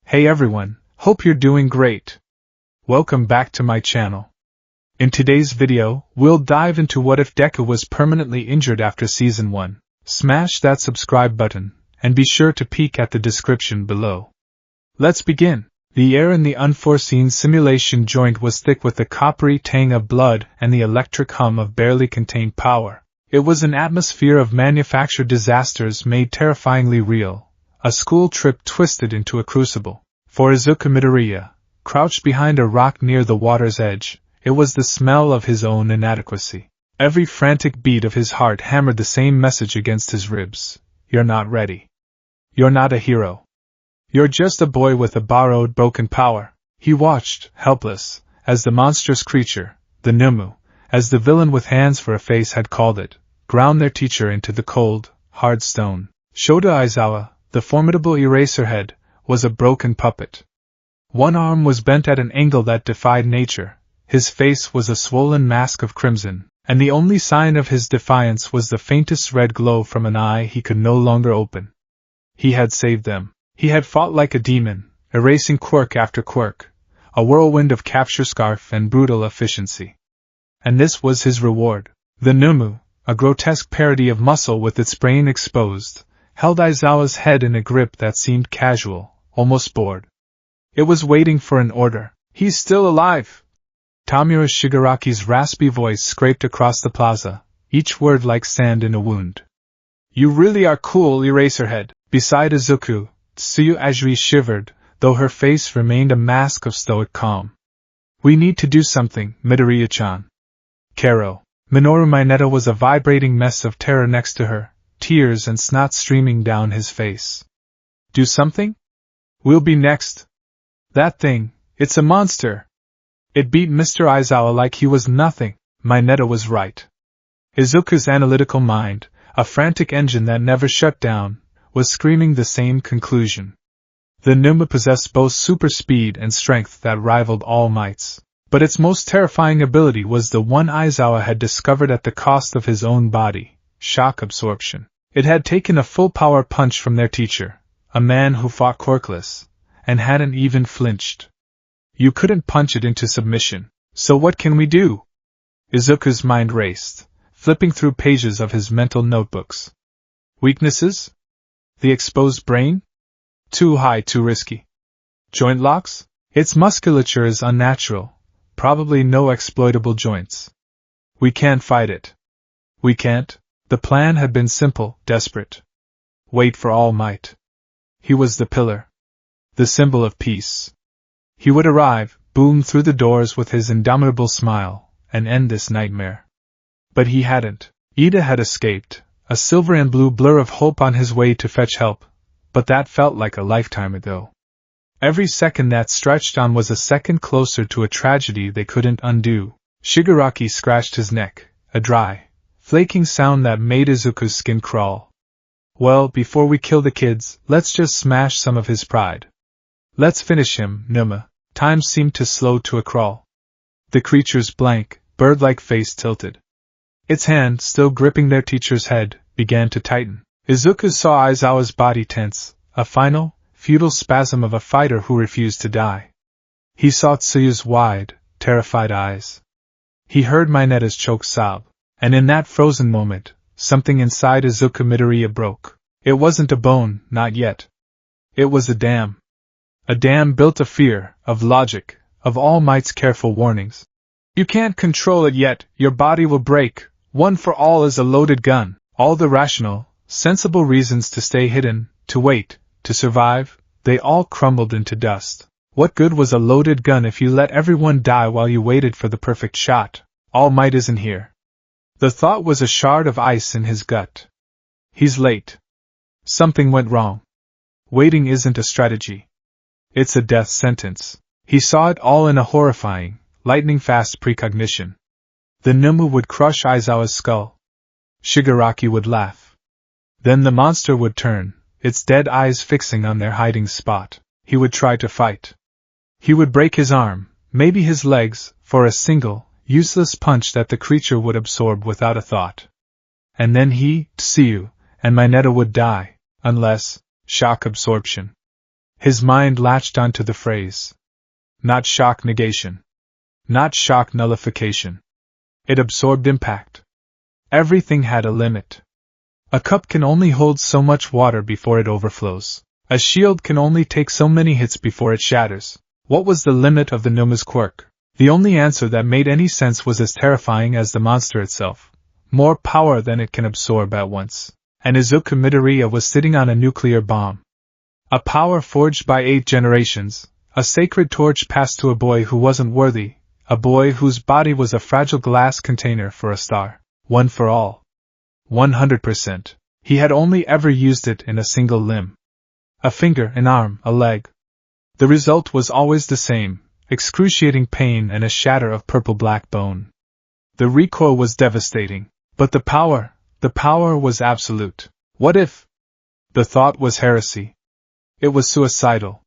Hey everyone, hope you're doing great. Welcome back to my channel. In today's video, we'll dive into what if Deku was permanently injured after Season 1. Smash that subscribe button, and be sure to peek at the description below. Let's begin. The air in the unforeseen simulation joint was thick with the coppery tang of blood and the electric hum of barely contained power. It was an atmosphere of manufactured disasters made terrifyingly real. A school trip twisted into a crucible. For Izuku Midoriya, crouched behind a rock near the water's edge, it was the smell of his own inadequacy. Every frantic beat of his heart hammered the same message against his ribs. You're not ready. You're not a hero. You're just a boy with a borrowed broken power. He watched, helpless, as the monstrous creature, the Numu, as the villain with hands for a face had called it, ground their teacher into the cold, hard stone. Shota Aizawa, the formidable Eraserhead, was a broken puppet. One arm was bent at an angle that defied nature, his face was a swollen mask of crimson, and the only sign of his defiance was the faintest red glow from an eye he could no longer open. He had saved them. He had fought like a demon, erasing quirk after quirk, a whirlwind of capture scarf and brutal efficiency. And this was his reward. The Numu, a grotesque parody of muscle with its brain exposed, held Aizawa's head in a grip that seemed casual, almost bored. It was waiting for an order. He's still alive! Tamura Shigaraki's raspy voice scraped across the plaza, each word like sand in a wound. You really are cool, Eraserhead. Beside Izuku, Tsuyu Ajui shivered, though her face remained a mask of stoic calm. We need to do something, Midoriya-chan. Kero. Minoru Mineta was a vibrating mess of terror next to her, tears and snot streaming down his face. Do something? We'll be next. That thing, it's a monster. It beat Mr. Aizawa like he was nothing. Mineta was right. Izuku's analytical mind, a frantic engine that never shut down, was screaming the same conclusion. The Numu possessed both super speed and strength that rivaled All Might's, but its most terrifying ability was the one Aizawa had discovered at the cost of his own body: shock absorption. It had taken a full power punch from their teacher, a man who fought quirkless, and hadn't even flinched. You couldn't punch it into submission. So what can we do? Izuku's mind raced, flipping through pages of his mental notebooks. Weaknesses? The exposed brain? Too high, too risky. Joint locks? Its musculature is unnatural, probably no exploitable joints. We can't fight it. We can't? The plan had been simple, desperate. Wait for All Might. He was the pillar. The symbol of peace. He would arrive, boom through the doors with his indomitable smile, and end this nightmare. But he hadn't. Ida had escaped, a silver and blue blur of hope on his way to fetch help, but that felt like a lifetime ago. Every second that stretched on was a second closer to a tragedy they couldn't undo. Shigaraki scratched his neck, a dry, flaking sound that made Izuku's skin crawl. Well, before we kill the kids, let's just smash some of his pride. Let's finish him, Numa. Time seemed to slow to a crawl. The creature's blank, bird-like face tilted. Its hand, still gripping their teacher's head, began to tighten. Izuku saw Aizawa's body tense, a final, futile spasm of a fighter who refused to die. He saw Tsuyu's wide, terrified eyes. He heard Mineta's choked sob. And in that frozen moment, something inside Izuku Midoriya broke. It wasn't a bone, not yet. It was a dam. A dam built of fear, of logic, of All Might's careful warnings. You can't control it yet, your body will break. One for all is a loaded gun. All the rational, sensible reasons to stay hidden, to wait, to survive, they all crumbled into dust. What good was a loaded gun if you let everyone die while you waited for the perfect shot? All Might isn't here. The thought was a shard of ice in his gut. He's late. Something went wrong. Waiting isn't a strategy. It's a death sentence. He saw it all in a horrifying, lightning-fast precognition. The Numu would crush Aizawa's skull. Shigaraki would laugh. Then the monster would turn, its dead eyes fixing on their hiding spot. He would try to fight. He would break his arm, maybe his legs, for a single, useless punch that the creature would absorb without a thought. And then he, Tsuyu, and Mineta would die, unless, shock absorption. His mind latched onto the phrase. Not shock negation. Not shock nullification. It absorbed impact. Everything had a limit. A cup can only hold so much water before it overflows. A shield can only take so many hits before it shatters. What was the limit of the Numa's quirk? The only answer that made any sense was as terrifying as the monster itself. More power than it can absorb at once. And Izuku Midoriya was sitting on a nuclear bomb. A power forged by 8 generations, a sacred torch passed to a boy who wasn't worthy, a boy whose body was a fragile glass container for a star. One for all. 100%. He had only ever used it in a single limb. A finger, an arm, a leg. The result was always the same, excruciating pain and a shatter of purple-black bone. The recoil was devastating, but the power was absolute. What if? The thought was heresy. It was suicidal.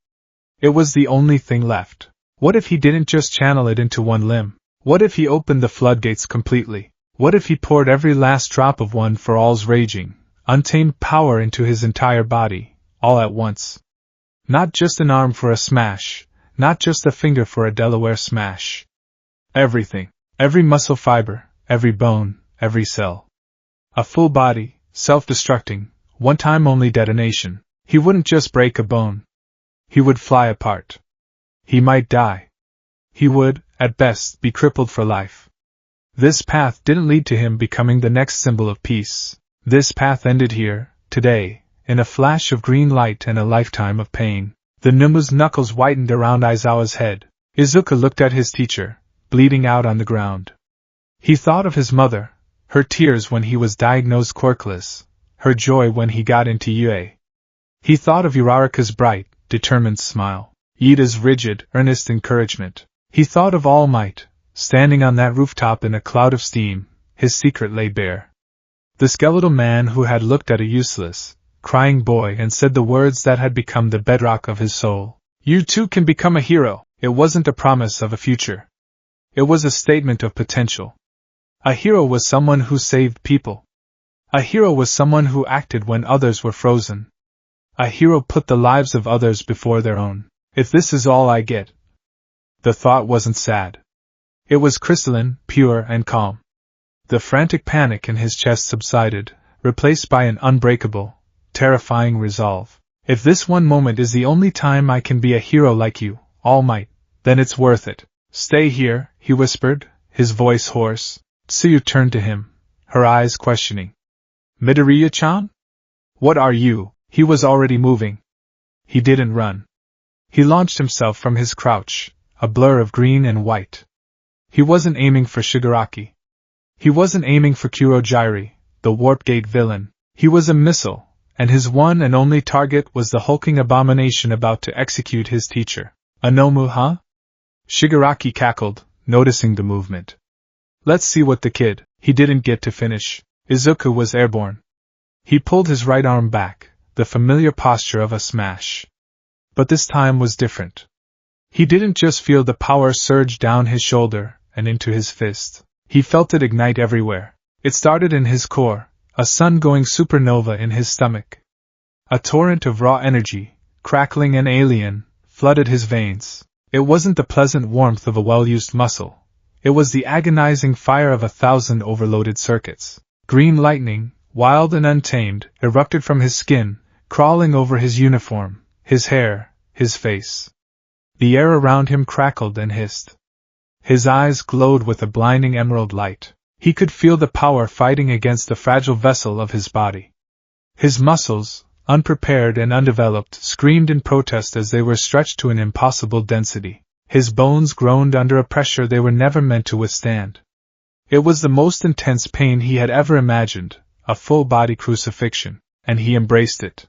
It was the only thing left. What if he didn't just channel it into one limb? What if he opened the floodgates completely? What if he poured every last drop of One for All's raging, untamed power into his entire body, all at once? Not just an arm for a smash, not just a finger for a Delaware smash. Everything, every muscle fiber, every bone, every cell. A full body, self-destructing, one-time only detonation. He wouldn't just break a bone. He would fly apart. He might die. He would, at best, be crippled for life. This path didn't lead to him becoming the next symbol of peace. This path ended here, today, in a flash of green light and a lifetime of pain. The Numa's knuckles whitened around Aizawa's head. Izuku looked at his teacher, bleeding out on the ground. He thought of his mother, her tears when he was diagnosed quirkless, her joy when he got into UA. He thought of Uraraka's bright, determined smile, Ida's rigid, earnest encouragement. He thought of All Might, standing on that rooftop in a cloud of steam, his secret laid bare. The skeletal man who had looked at a useless, crying boy and said the words that had become the bedrock of his soul. You too can become a hero. It wasn't a promise of a future. It was a statement of potential. A hero was someone who saved people. A hero was someone who acted when others were frozen. A hero put the lives of others before their own. If this is all I get. The thought wasn't sad. It was crystalline, pure, and calm. The frantic panic in his chest subsided, replaced by an unbreakable, terrifying resolve. If this one moment is the only time I can be a hero like you, All Might, then it's worth it. Stay here, he whispered, his voice hoarse. Tsuyu turned to him, her eyes questioning. Midoriya-chan? What are you? He was already moving. He didn't run. He launched himself from his crouch, a blur of green and white. He wasn't aiming for Shigaraki. He wasn't aiming for Kurojiri, the Warp Gate villain. He was a missile, and his one and only target was the hulking abomination about to execute his teacher. Anomu, huh? Shigaraki cackled, noticing the movement. Let's see what the kid. He didn't get to finish. Izuku was airborne. He pulled his right arm back, the familiar posture of a smash. But this time was different. He didn't just feel the power surge down his shoulder and into his fist. He felt it ignite everywhere. It started in his core, a sun-going supernova in his stomach. A torrent of raw energy, crackling and alien, flooded his veins. It wasn't the pleasant warmth of a well-used muscle. It was the agonizing fire of 1,000 overloaded circuits. Green lightning, wild and untamed, erupted from his skin, crawling over his uniform, his hair, his face. The air around him crackled and hissed. His eyes glowed with a blinding emerald light. He could feel the power fighting against the fragile vessel of his body. His muscles, unprepared and undeveloped, screamed in protest as they were stretched to an impossible density. His bones groaned under a pressure they were never meant to withstand. It was the most intense pain he had ever imagined, a full-body crucifixion, and he embraced it.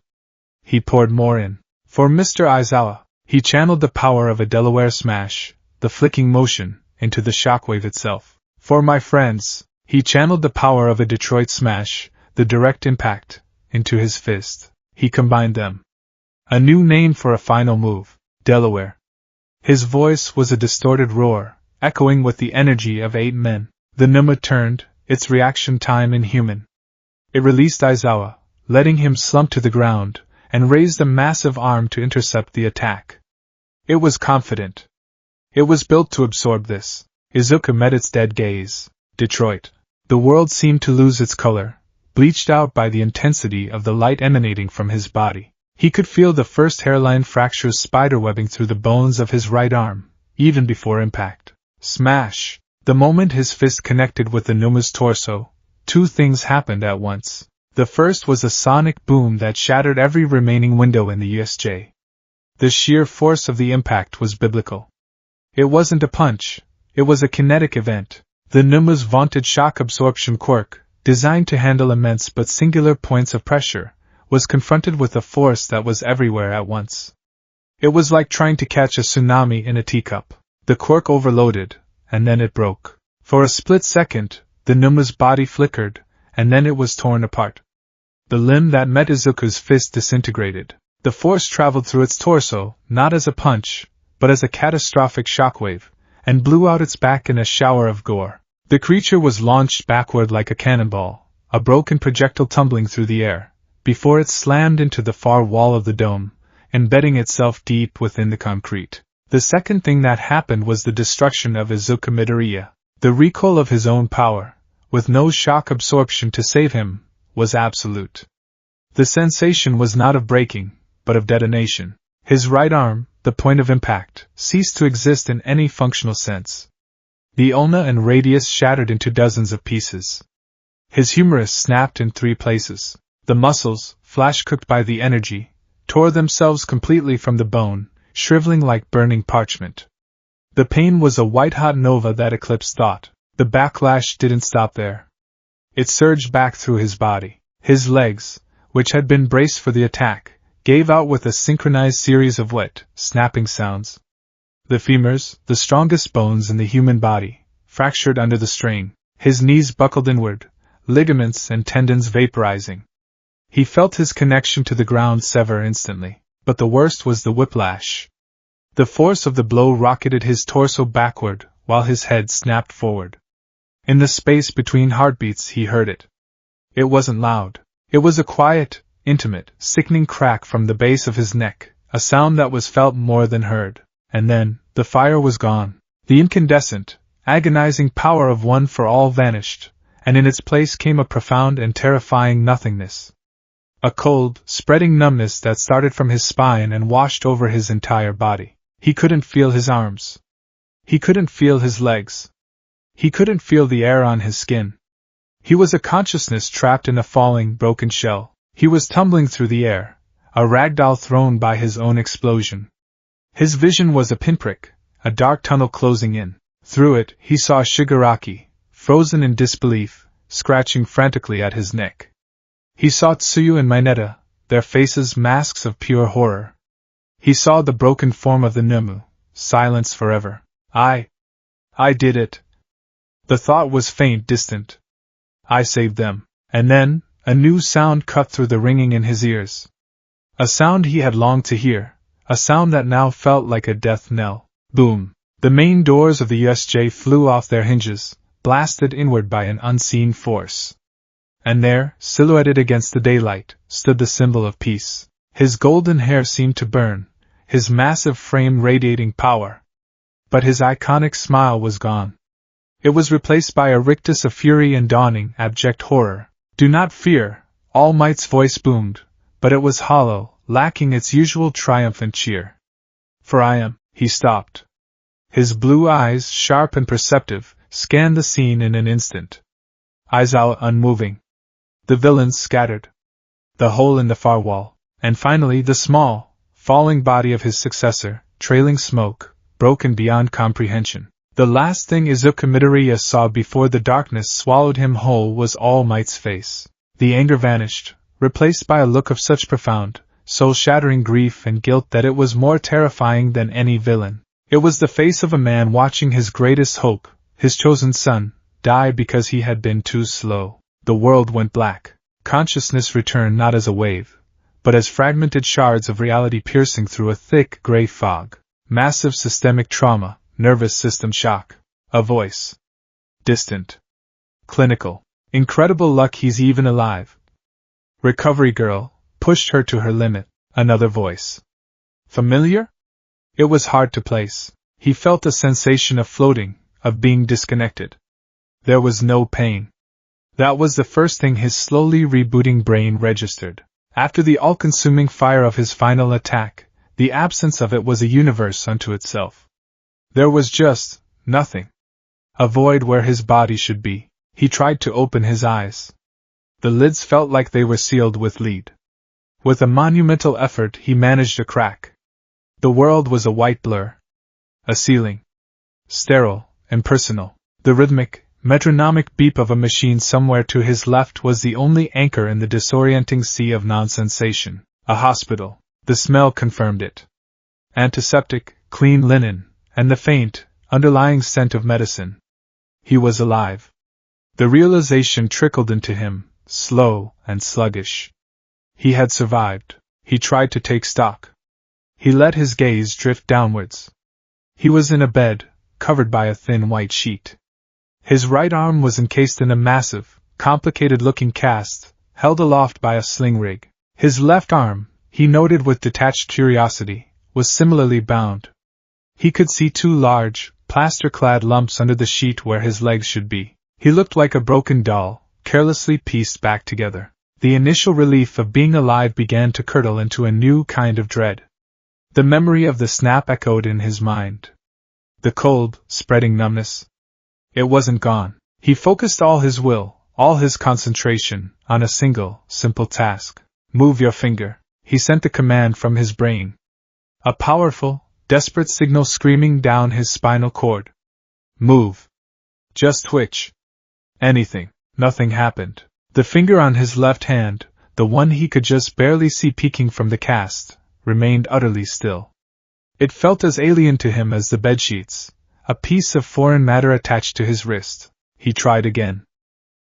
He poured more in. For Mr. Aizawa, he channeled the power of a Delaware smash, the flicking motion, into the shockwave itself. For my friends, he channeled the power of a Detroit smash, the direct impact, into his fist. He combined them. A new name for a final move, Delaware. His voice was a distorted roar, echoing with the energy of 8 men. The Numa turned, its reaction time inhuman. It released Aizawa, letting him slump to the ground, and raised a massive arm to intercept the attack. It was confident. It was built to absorb this. Izuku met its dead gaze. Detroit. The world seemed to lose its color, bleached out by the intensity of the light emanating from his body. He could feel the first hairline fractures spiderwebbing through the bones of his right arm, even before impact. Smash! The moment his fist connected with the Numa's torso, two things happened at once. The first was a sonic boom that shattered every remaining window in the USJ. The sheer force of the impact was biblical. It wasn't a punch, it was a kinetic event. The Numa's vaunted shock absorption quirk, designed to handle immense but singular points of pressure, was confronted with a force that was everywhere at once. It was like trying to catch a tsunami in a teacup. The quirk overloaded, and then it broke. For a split second, the Numa's body flickered, and then it was torn apart. The limb that met Izuku's fist disintegrated. The force traveled through its torso, not as a punch, but as a catastrophic shockwave, and blew out its back in a shower of gore. The creature was launched backward like a cannonball, a broken projectile tumbling through the air, before it slammed into the far wall of the dome, embedding itself deep within the concrete. The second thing that happened was the destruction of Izuku Midoriya. The recoil of his own power, with no shock absorption to save him, was absolute. The sensation was not of breaking, but of detonation. His right arm, the point of impact, ceased to exist in any functional sense. The ulna and radius shattered into dozens of pieces. His humerus snapped in 3 places. The muscles, flash-cooked by the energy, tore themselves completely from the bone, shriveling like burning parchment. The pain was a white-hot nova that eclipsed thought. The backlash didn't stop there. It surged back through his body. His legs, which had been braced for the attack, gave out with a synchronized series of wet, snapping sounds. The femurs, the strongest bones in the human body, fractured under the strain. His knees buckled inward, ligaments and tendons vaporizing. He felt his connection to the ground sever instantly, but the worst was the whiplash. The force of the blow rocketed his torso backward, while his head snapped forward. In the space between heartbeats he heard it. It wasn't loud. It was a quiet, intimate, sickening crack from the base of his neck, a sound that was felt more than heard. And then, the fire was gone. The incandescent, agonizing power of One for All vanished, and in its place came a profound and terrifying nothingness. A cold, spreading numbness that started from his spine and washed over his entire body. He couldn't feel his arms. He couldn't feel his legs. He couldn't feel the air on his skin. He was a consciousness trapped in a falling, broken shell. He was tumbling through the air, a ragdoll thrown by his own explosion. His vision was a pinprick, a dark tunnel closing in. Through it, he saw Shigaraki, frozen in disbelief, scratching frantically at his neck. He saw Tsuyu and Mineta, their faces masks of pure horror. He saw the broken form of the Nemu, silence forever. I did it. The thought was faint, distant. I saved them. And then, a new sound cut through the ringing in his ears. A sound he had longed to hear, a sound that now felt like a death knell. Boom! The main doors of the USJ flew off their hinges, blasted inward by an unseen force. And there, silhouetted against the daylight, stood the symbol of peace. His golden hair seemed to burn, his massive frame radiating power. But his iconic smile was gone. It was replaced by a rictus of fury and dawning, abject horror. Do not fear, All Might's voice boomed, but it was hollow, lacking its usual triumphant cheer. For I am. He stopped. His blue eyes, sharp and perceptive, scanned the scene in an instant. Aizawa unmoving. The villains scattered. The hole in the far wall, and finally the small, falling body of his successor, trailing smoke, broken beyond comprehension. The last thing Izuku Midoriya saw before the darkness swallowed him whole was All Might's face. The anger vanished, replaced by a look of such profound, soul-shattering grief and guilt that it was more terrifying than any villain. It was the face of a man watching his greatest hope, his chosen son, die because he had been too slow. The world went black. Consciousness returned not as a wave, but as fragmented shards of reality piercing through a thick gray fog. Massive systemic trauma, nervous system shock. A voice. Distant. Clinical. Incredible luck he's even alive. Recovery girl, pushed her to her limit. Another voice. Familiar? It was hard to place. He felt a sensation of floating, of being disconnected. There was no pain. That was the first thing his slowly rebooting brain registered. After the all-consuming fire of his final attack, the absence of it was a universe unto itself. There was just nothing. A void where his body should be. He tried to open his eyes. The lids felt like they were sealed with lead. With a monumental effort he managed a crack. The world was a white blur. A ceiling. Sterile, impersonal. The rhythmic, metronomic beep of a machine somewhere to his left was the only anchor in the disorienting sea of non-sensation. A hospital. The smell confirmed it. Antiseptic, clean linen, and the faint, underlying scent of medicine. He was alive. The realization trickled into him, slow and sluggish. He had survived. He tried to take stock. He let his gaze drift downwards. He was in a bed, covered by a thin white sheet. His right arm was encased in a massive, complicated-looking cast, held aloft by a sling rig. His left arm, he noted with detached curiosity, was similarly bound. He could see two large, plaster-clad lumps under the sheet where his legs should be. He looked like a broken doll, carelessly pieced back together. The initial relief of being alive began to curdle into a new kind of dread. The memory of the snap echoed in his mind. The cold, spreading numbness. It wasn't gone. He focused all his will, all his concentration, on a single, simple task. Move your finger. He sent the command from his brain. A powerful, desperate signal screaming down his spinal cord. Move. Just twitch. Anything. Nothing happened. The finger on his left hand, the one he could just barely see peeking from the cast, remained utterly still. It felt as alien to him as the bedsheets, a piece of foreign matter attached to his wrist. He tried again.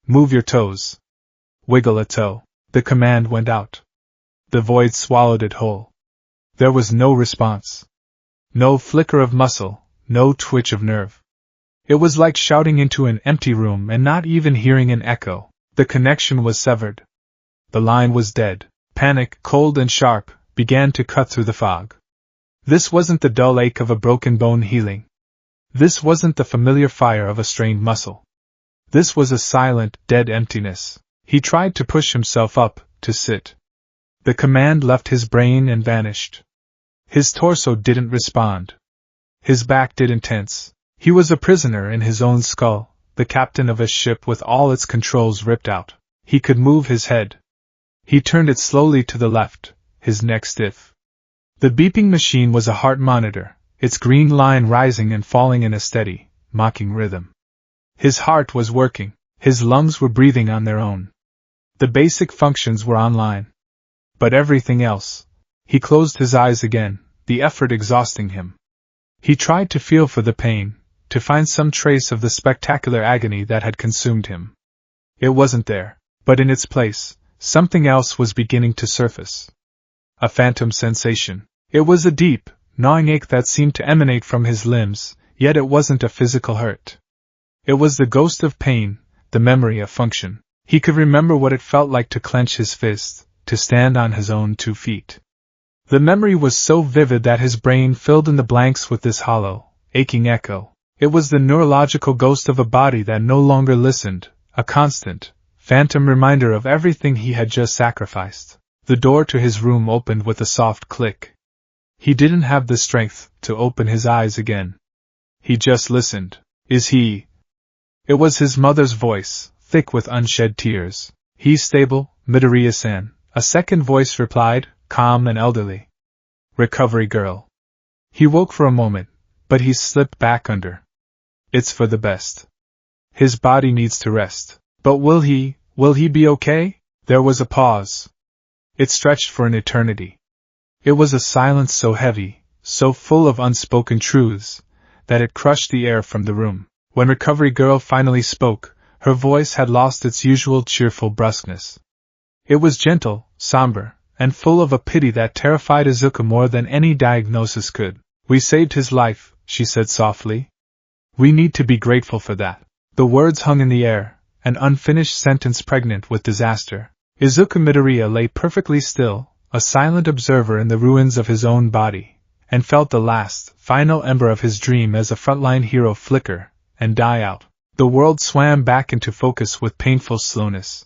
Move your toes. Wiggle a toe. The command went out. The void swallowed it whole. There was no response. No flicker of muscle, no twitch of nerve. It was like shouting into an empty room and not even hearing an echo. The connection was severed. The line was dead. Panic, cold and sharp, began to cut through the fog. This wasn't the dull ache of a broken bone healing. This wasn't the familiar fire of a strained muscle. This was a silent, dead emptiness. He tried to push himself up, to sit. The command left his brain and vanished. His torso didn't respond. His back didn't tense. He was a prisoner in his own skull, the captain of a ship with all its controls ripped out. He could move his head. He turned it slowly to the left, his neck stiff. The beeping machine was a heart monitor, its green line rising and falling in a steady, mocking rhythm. His heart was working, his lungs were breathing on their own. The basic functions were online. But everything else. He closed his eyes again, the effort exhausting him. He tried to feel for the pain, to find some trace of the spectacular agony that had consumed him. It wasn't there, but in its place, something else was beginning to surface. A phantom sensation. It was a deep, gnawing ache that seemed to emanate from his limbs, yet it wasn't a physical hurt. It was the ghost of pain, the memory of function. He could remember what it felt like to clench his fist, to stand on his own 2 feet. The memory was so vivid that his brain filled in the blanks with this hollow, aching echo. It was the neurological ghost of a body that no longer listened, a constant, phantom reminder of everything he had just sacrificed. The door to his room opened with a soft click. He didn't have the strength to open his eyes again. He just listened. Is he? It was his mother's voice, thick with unshed tears. He's stable, Midoriya-san, a second voice replied, calm and elderly. Recovery girl. He woke for a moment, but he slipped back under. It's for the best. His body needs to rest. But will he be okay? There was a pause. It stretched for an eternity. It was a silence so heavy, so full of unspoken truths, that it crushed the air from the room. When Recovery Girl finally spoke, her voice had lost its usual cheerful brusqueness. It was gentle, somber, and full of a pity that terrified Izuku more than any diagnosis could. We saved his life, she said softly. We need to be grateful for that. The words hung in the air, an unfinished sentence pregnant with disaster. Izuku Midoriya lay perfectly still, a silent observer in the ruins of his own body, and felt the last, final ember of his dream as a frontline hero flicker and die out. The world swam back into focus with painful slowness.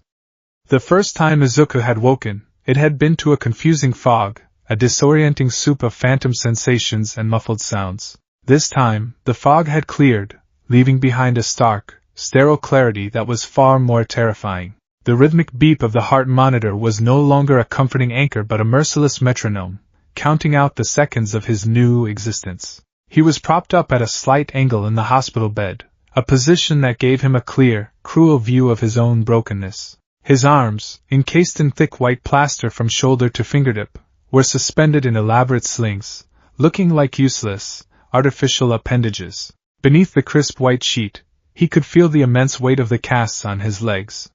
The first time Izuku had woken, it had been to a confusing fog, a disorienting soup of phantom sensations and muffled sounds. This time, the fog had cleared, leaving behind a stark, sterile clarity that was far more terrifying. The rhythmic beep of the heart monitor was no longer a comforting anchor but a merciless metronome, counting out the seconds of his new existence. He was propped up at a slight angle in the hospital bed, a position that gave him a clear, cruel view of his own brokenness. His arms, encased in thick white plaster from shoulder to fingertip, were suspended in elaborate slings, looking like useless, artificial appendages. Beneath the crisp white sheet, he could feel the immense weight of the casts on his legs.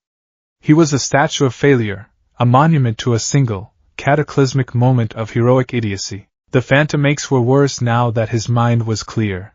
He was a statue of failure, a monument to a single, cataclysmic moment of heroic idiocy. The phantom aches were worse now that his mind was clear.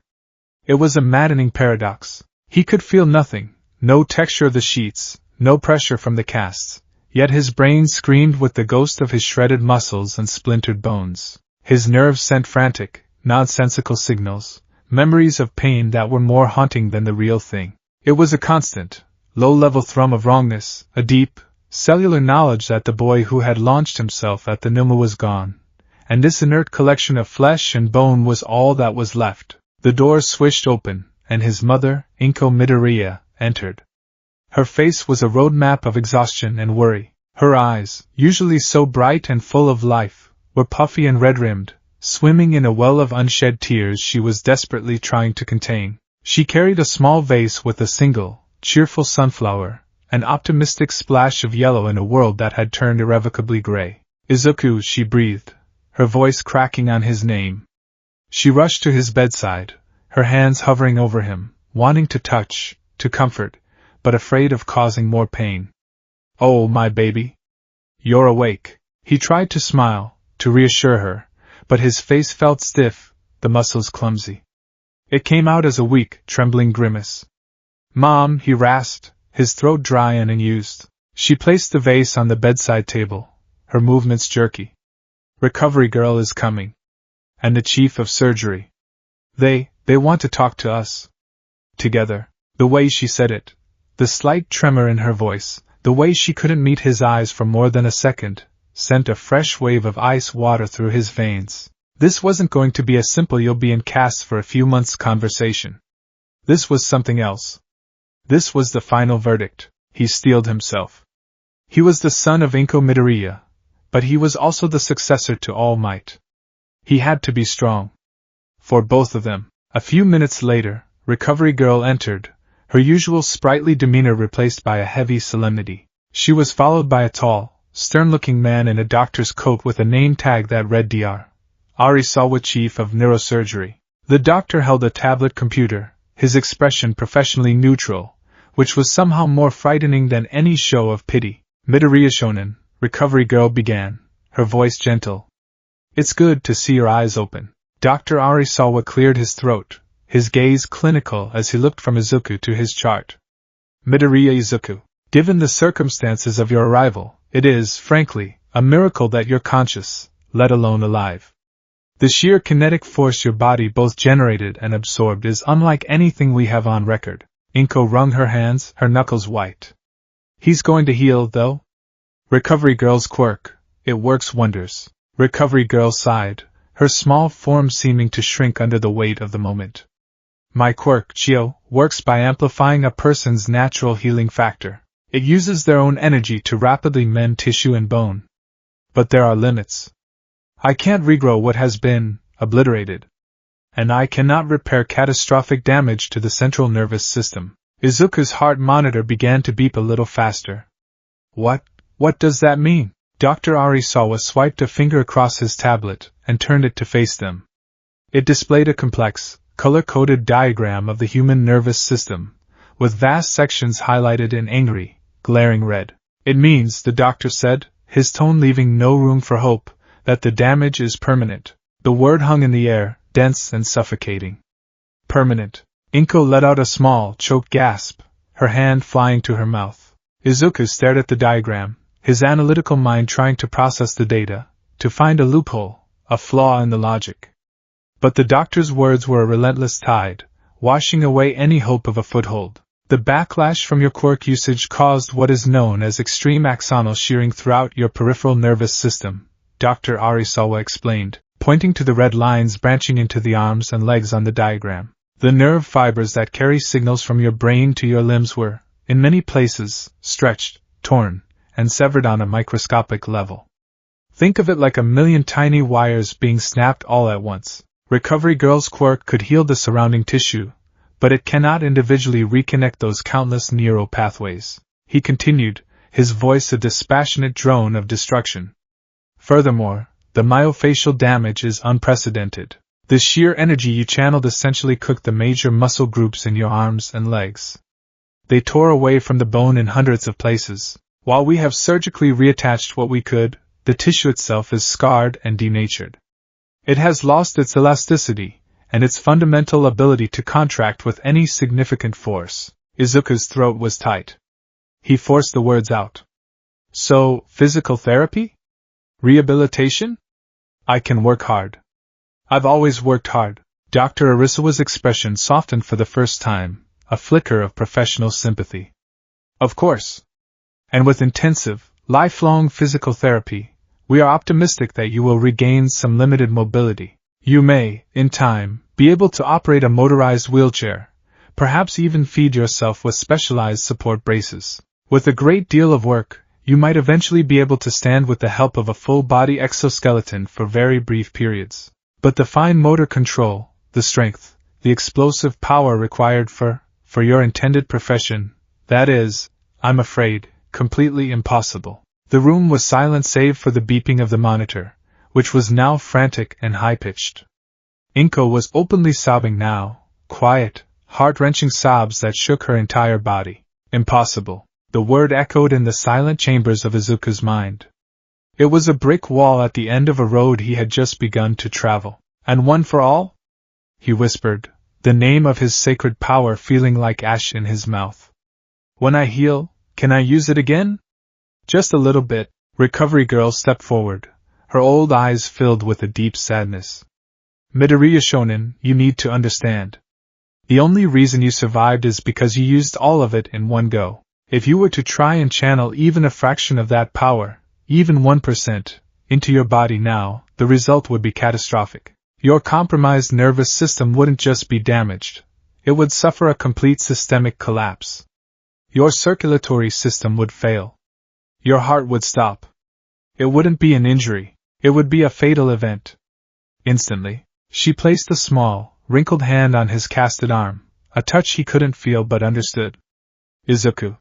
It was a maddening paradox. He could feel nothing, no texture of the sheets, no pressure from the casts, yet his brain screamed with the ghost of his shredded muscles and splintered bones. His nerves sent frantic, nonsensical signals, memories of pain that were more haunting than the real thing. It was a constant, low-level thrum of wrongness, a deep, cellular knowledge that the boy who had launched himself at the Numa was gone, and this inert collection of flesh and bone was all that was left. The door swished open, and his mother, Inko Midoriya, entered. Her face was a roadmap of exhaustion and worry. Her eyes, usually so bright and full of life, were puffy and red-rimmed, swimming in a well of unshed tears she was desperately trying to contain. She carried a small vase with a single, cheerful sunflower, an optimistic splash of yellow in a world that had turned irrevocably gray. "Izuku," she breathed, her voice cracking on his name. She rushed to his bedside, her hands hovering over him, wanting to touch, to comfort, but afraid of causing more pain. "Oh, my baby. You're awake." He tried to smile, to reassure her, but his face felt stiff, the muscles clumsy. It came out as a weak, trembling grimace. "Mom," he rasped, his throat dry and unused. She placed the vase on the bedside table, her movements jerky. "Recovery girl is coming. And the chief of surgery. They want to talk to us. Together." The way she said it, the slight tremor in her voice, the way she couldn't meet his eyes for more than a second, sent a fresh wave of ice water through his veins. This wasn't going to be a simple "you'll be in casts for a few months" conversation. This was something else. This was the final verdict. He steeled himself. He was the son of Inko Midoriya, but he was also the successor to All Might. He had to be strong. For both of them. A few minutes later, Recovery Girl entered, her usual sprightly demeanor replaced by a heavy solemnity. She was followed by a tall, stern-looking man in a doctor's coat with a name tag that read Dr. Arisawa, Chief of Neurosurgery. The doctor held a tablet computer, his expression professionally neutral, which was somehow more frightening than any show of pity. "Midoriya Shonen," Recovery Girl began, her voice gentle. "It's good to see your eyes open." Dr. Arisawa cleared his throat, his gaze clinical as he looked from Izuku to his chart. "Midoriya Izuku, given the circumstances of your arrival, it is, frankly, a miracle that you're conscious, let alone alive. The sheer kinetic force your body both generated and absorbed is unlike anything we have on record." Inko wrung her hands, her knuckles white. "He's going to heal, though?" Recovery Girl's quirk, "It works wonders." Recovery Girl sighed, her small form seeming to shrink under the weight of the moment. "My quirk, Chio, works by amplifying a person's natural healing factor. It uses their own energy to rapidly mend tissue and bone. But there are limits. I can't regrow what has been obliterated. And I cannot repair catastrophic damage to the central nervous system." Izuku's heart monitor began to beep a little faster. What does that mean?" Dr. Arisawa swiped a finger across his tablet and turned it to face them. It displayed a complex, color-coded diagram of the human nervous system, with vast sections highlighted in angry, glaring red. "It means," the doctor said, his tone leaving no room for hope, "that the damage is permanent." The word hung in the air, dense and suffocating. "Permanent." Inko let out a small, choked gasp, her hand flying to her mouth. Izuku stared at the diagram, his analytical mind trying to process the data, to find a loophole, a flaw in the logic. But the doctor's words were a relentless tide, washing away any hope of a foothold. The backlash from your quirk usage caused what is known as extreme axonal shearing throughout your peripheral nervous system, Dr. Arisawa explained, pointing to the red lines branching into the arms and legs on the diagram. The nerve fibers that carry signals from your brain to your limbs were, in many places, stretched, torn, and severed on a microscopic level. Think of it like a million tiny wires being snapped all at once. Recovery Girl's quirk could heal the surrounding tissue, but it cannot individually reconnect those countless neural pathways. He continued, his voice a dispassionate drone of destruction. Furthermore, the myofascial damage is unprecedented. The sheer energy you channeled essentially cooked the major muscle groups in your arms and legs. They tore away from the bone in hundreds of places. While we have surgically reattached what we could, the tissue itself is scarred and denatured. It has lost its elasticity, and its fundamental ability to contract with any significant force. Izuku's throat was tight. He forced the words out. So, physical therapy? Rehabilitation? I can work hard. I've always worked hard. Dr. Arisawa's expression softened for the first time, a flicker of professional sympathy. Of course. And with intensive, lifelong physical therapy, we are optimistic that you will regain some limited mobility. You may, in time, be able to operate a motorized wheelchair, perhaps even feed yourself with specialized support braces. With a great deal of work, you might eventually be able to stand with the help of a full-body exoskeleton for very brief periods. But the fine motor control, the strength, the explosive power required for your intended profession, that is, I'm afraid, completely impossible. The room was silent save for the beeping of the monitor, which was now frantic and high-pitched. Inko was openly sobbing now, quiet, heart-wrenching sobs that shook her entire body. Impossible. The word echoed in the silent chambers of Izuku's mind. It was a brick wall at the end of a road he had just begun to travel. And one for all? He whispered, the name of his sacred power feeling like ash in his mouth. When I heal, can I use it again? Just a little bit. Recovery Girl stepped forward, her old eyes filled with a deep sadness. Midoriya Shonen, you need to understand. The only reason you survived is because you used all of it in one go. If you were to try and channel even a fraction of that power, even 1%, into your body now, the result would be catastrophic. Your compromised nervous system wouldn't just be damaged, it would suffer a complete systemic collapse. Your circulatory system would fail. Your heart would stop. It wouldn't be an injury, it would be a fatal event. Instantly, she placed a small, wrinkled hand on his casted arm, a touch he couldn't feel but understood. Izuku.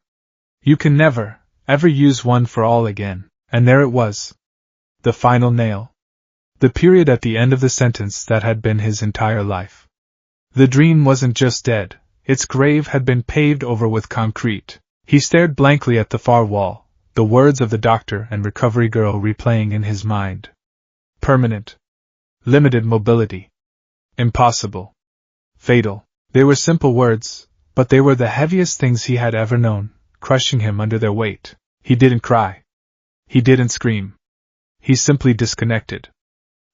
You can never, ever use one for all again. And there it was. The final nail. The period at the end of the sentence that had been his entire life. The dream wasn't just dead, its grave had been paved over with concrete. He stared blankly at the far wall, the words of the doctor and recovery girl replaying in his mind. Permanent. Limited mobility. Impossible. Fatal. They were simple words, but they were the heaviest things he had ever known, crushing him under their weight. He didn't cry. He didn't scream. He simply disconnected.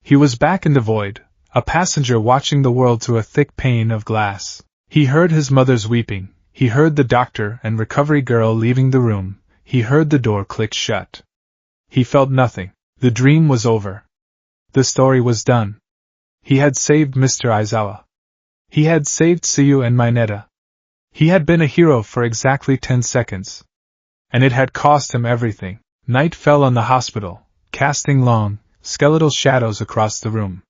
He was back in the void, a passenger watching the world through a thick pane of glass. He heard his mother's weeping, he heard the doctor and recovery girl leaving the room, he heard the door click shut. He felt nothing. The dream was over. The story was done. He had saved Mr. Aizawa. He had saved Tsuyu and Mineta. He had been a hero for exactly 10 seconds. And it had cost him everything. Night fell on the hospital, casting long, skeletal shadows across the room.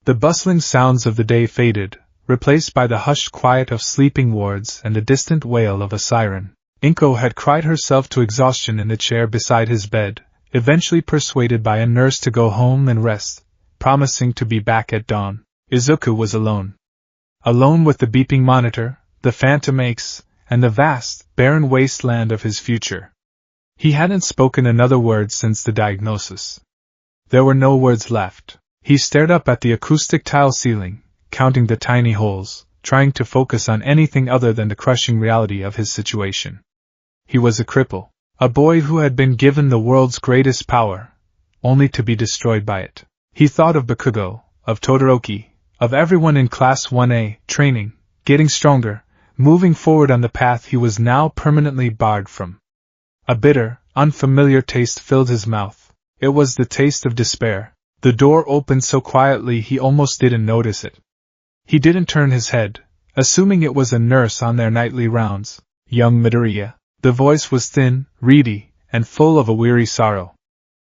The bustling sounds of the day faded, replaced by the hushed quiet of sleeping wards and the distant wail of a siren. Inko had cried herself to exhaustion in the chair beside his bed, eventually persuaded by a nurse to go home and rest, promising to be back at dawn. Izuku was alone. Alone with the beeping monitor, the phantom aches, and the vast, barren wasteland of his future. He hadn't spoken another word since the diagnosis. There were no words left. He stared up at the acoustic tile ceiling, counting the tiny holes, trying to focus on anything other than the crushing reality of his situation. He was a cripple, a boy who had been given the world's greatest power, only to be destroyed by it. He thought of Bakugo, of Todoroki, of everyone in Class 1A, training, getting stronger, moving forward on the path he was now permanently barred from. A bitter, unfamiliar taste filled his mouth. It was the taste of despair. The door opened so quietly he almost didn't notice it. He didn't turn his head, assuming it was a nurse on their nightly rounds. Young Midoriya. The voice was thin, reedy, and full of a weary sorrow.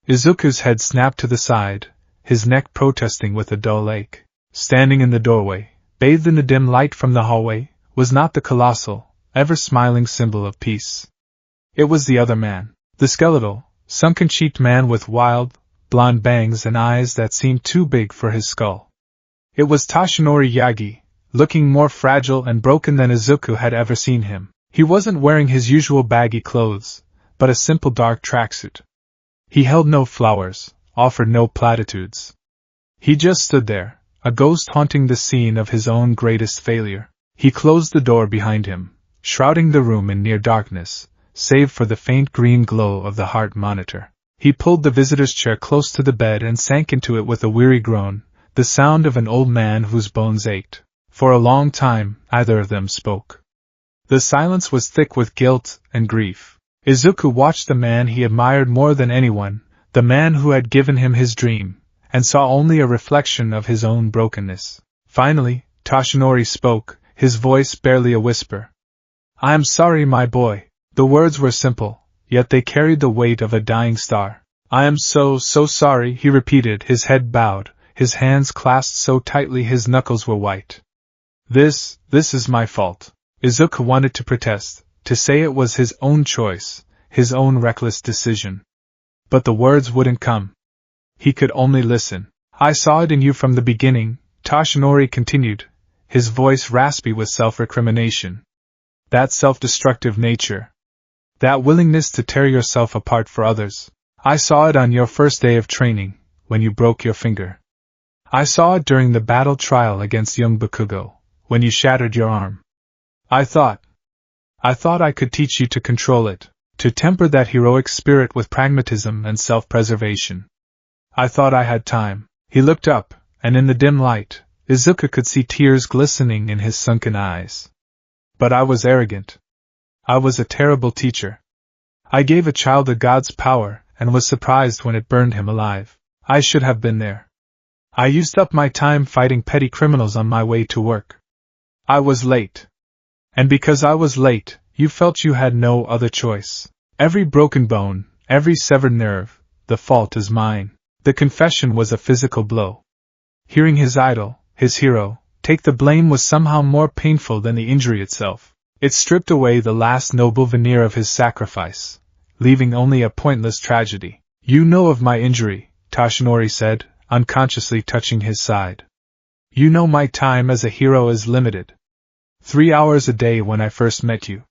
Izuku's head snapped to the side, his neck protesting with a dull ache. Standing in the doorway, bathed in the dim light from the hallway, was not the colossal, ever-smiling symbol of peace. It was the other man, the skeletal, sunken-cheeked man with wild, blonde bangs and eyes that seemed too big for his skull. It was Toshinori Yagi, looking more fragile and broken than Izuku had ever seen him. He wasn't wearing his usual baggy clothes, but a simple dark tracksuit. He held no flowers, offered no platitudes. He just stood there, a ghost haunting the scene of his own greatest failure. He closed the door behind him, shrouding the room in near darkness, save for the faint green glow of the heart monitor. He pulled the visitor's chair close to the bed and sank into it with a weary groan, the sound of an old man whose bones ached. For a long time, neither of them spoke. The silence was thick with guilt and grief. Izuku watched the man he admired more than anyone, the man who had given him his dream, and saw only a reflection of his own brokenness. Finally, Toshinori spoke, his voice barely a whisper. "I am sorry, my boy." The words were simple, yet they carried the weight of a dying star. "I am so sorry," he repeated, his head bowed, his hands clasped so tightly his knuckles were white. This is my fault." Izuku wanted to protest, to say it was his own choice, his own reckless decision. But the words wouldn't come. He could only listen. "I saw it in you from the beginning," Toshinori continued, his voice raspy with self-recrimination. "That self-destructive nature. That willingness to tear yourself apart for others. I saw it on your first day of training, when you broke your finger. I saw it during the battle trial against young Bakugo, when you shattered your arm. I thought I could teach you to control it, to temper that heroic spirit with pragmatism and self-preservation. I thought I had time." He looked up, and in the dim light, Izuku could see tears glistening in his sunken eyes. "But I was arrogant. I was a terrible teacher. I gave a child a god's power, and was surprised when it burned him alive. I should have been there. I used up my time fighting petty criminals on my way to work. I was late. And because I was late, you felt you had no other choice. Every broken bone, every severed nerve, the fault is mine." The confession was a physical blow. Hearing his idol, his hero, take the blame was somehow more painful than the injury itself. It stripped away the last noble veneer of his sacrifice, leaving only a pointless tragedy. "You know of my injury," Toshinori said, unconsciously touching his side. "You know my time as a hero is limited. 3 hours a day when I first met you.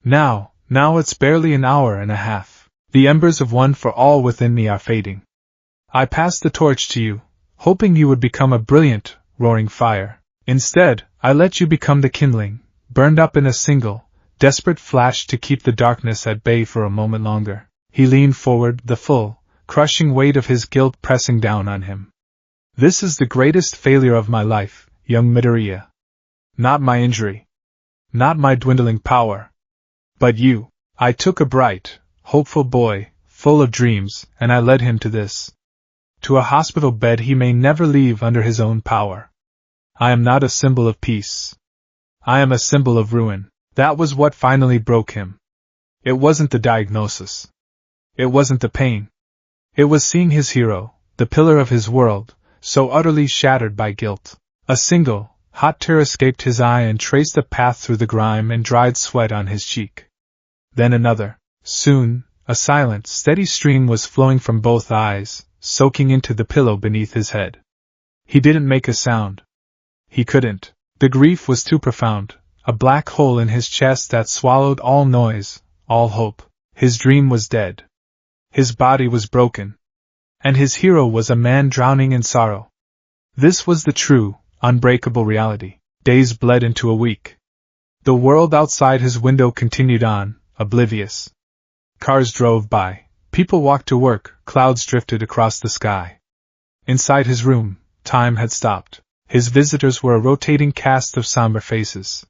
Now it's barely an hour and a half. The embers of one for all within me are fading. I passed the torch to you, hoping you would become a brilliant, roaring fire. Instead, I let you become the kindling, burned up in a single, desperate flash to keep the darkness at bay for a moment longer." He leaned forward, the full, crushing weight of his guilt pressing down on him. "This is the greatest failure of my life, young Midoriya. Not my injury. Not my dwindling power. But you. I took a bright, hopeful boy, full of dreams, and I led him to this. To a hospital bed he may never leave under his own power. I am not a symbol of peace. I am a symbol of ruin." That was what finally broke him. It wasn't the diagnosis. It wasn't the pain. It was seeing his hero, the pillar of his world, so utterly shattered by guilt. A single, hot tear escaped his eye and traced a path through the grime and dried sweat on his cheek. Then another. Soon, a silent, steady stream was flowing from both eyes, soaking into the pillow beneath his head. He didn't make a sound. He couldn't. The grief was too profound, a black hole in his chest that swallowed all noise, all hope. His dream was dead. His body was broken. And his hero was a man drowning in sorrow. This was the true, unbreakable reality. Days bled into a week. The world outside his window continued on, oblivious. Cars drove by. People walked to work, clouds drifted across the sky. Inside his room, time had stopped. His visitors were a rotating cast of somber faces.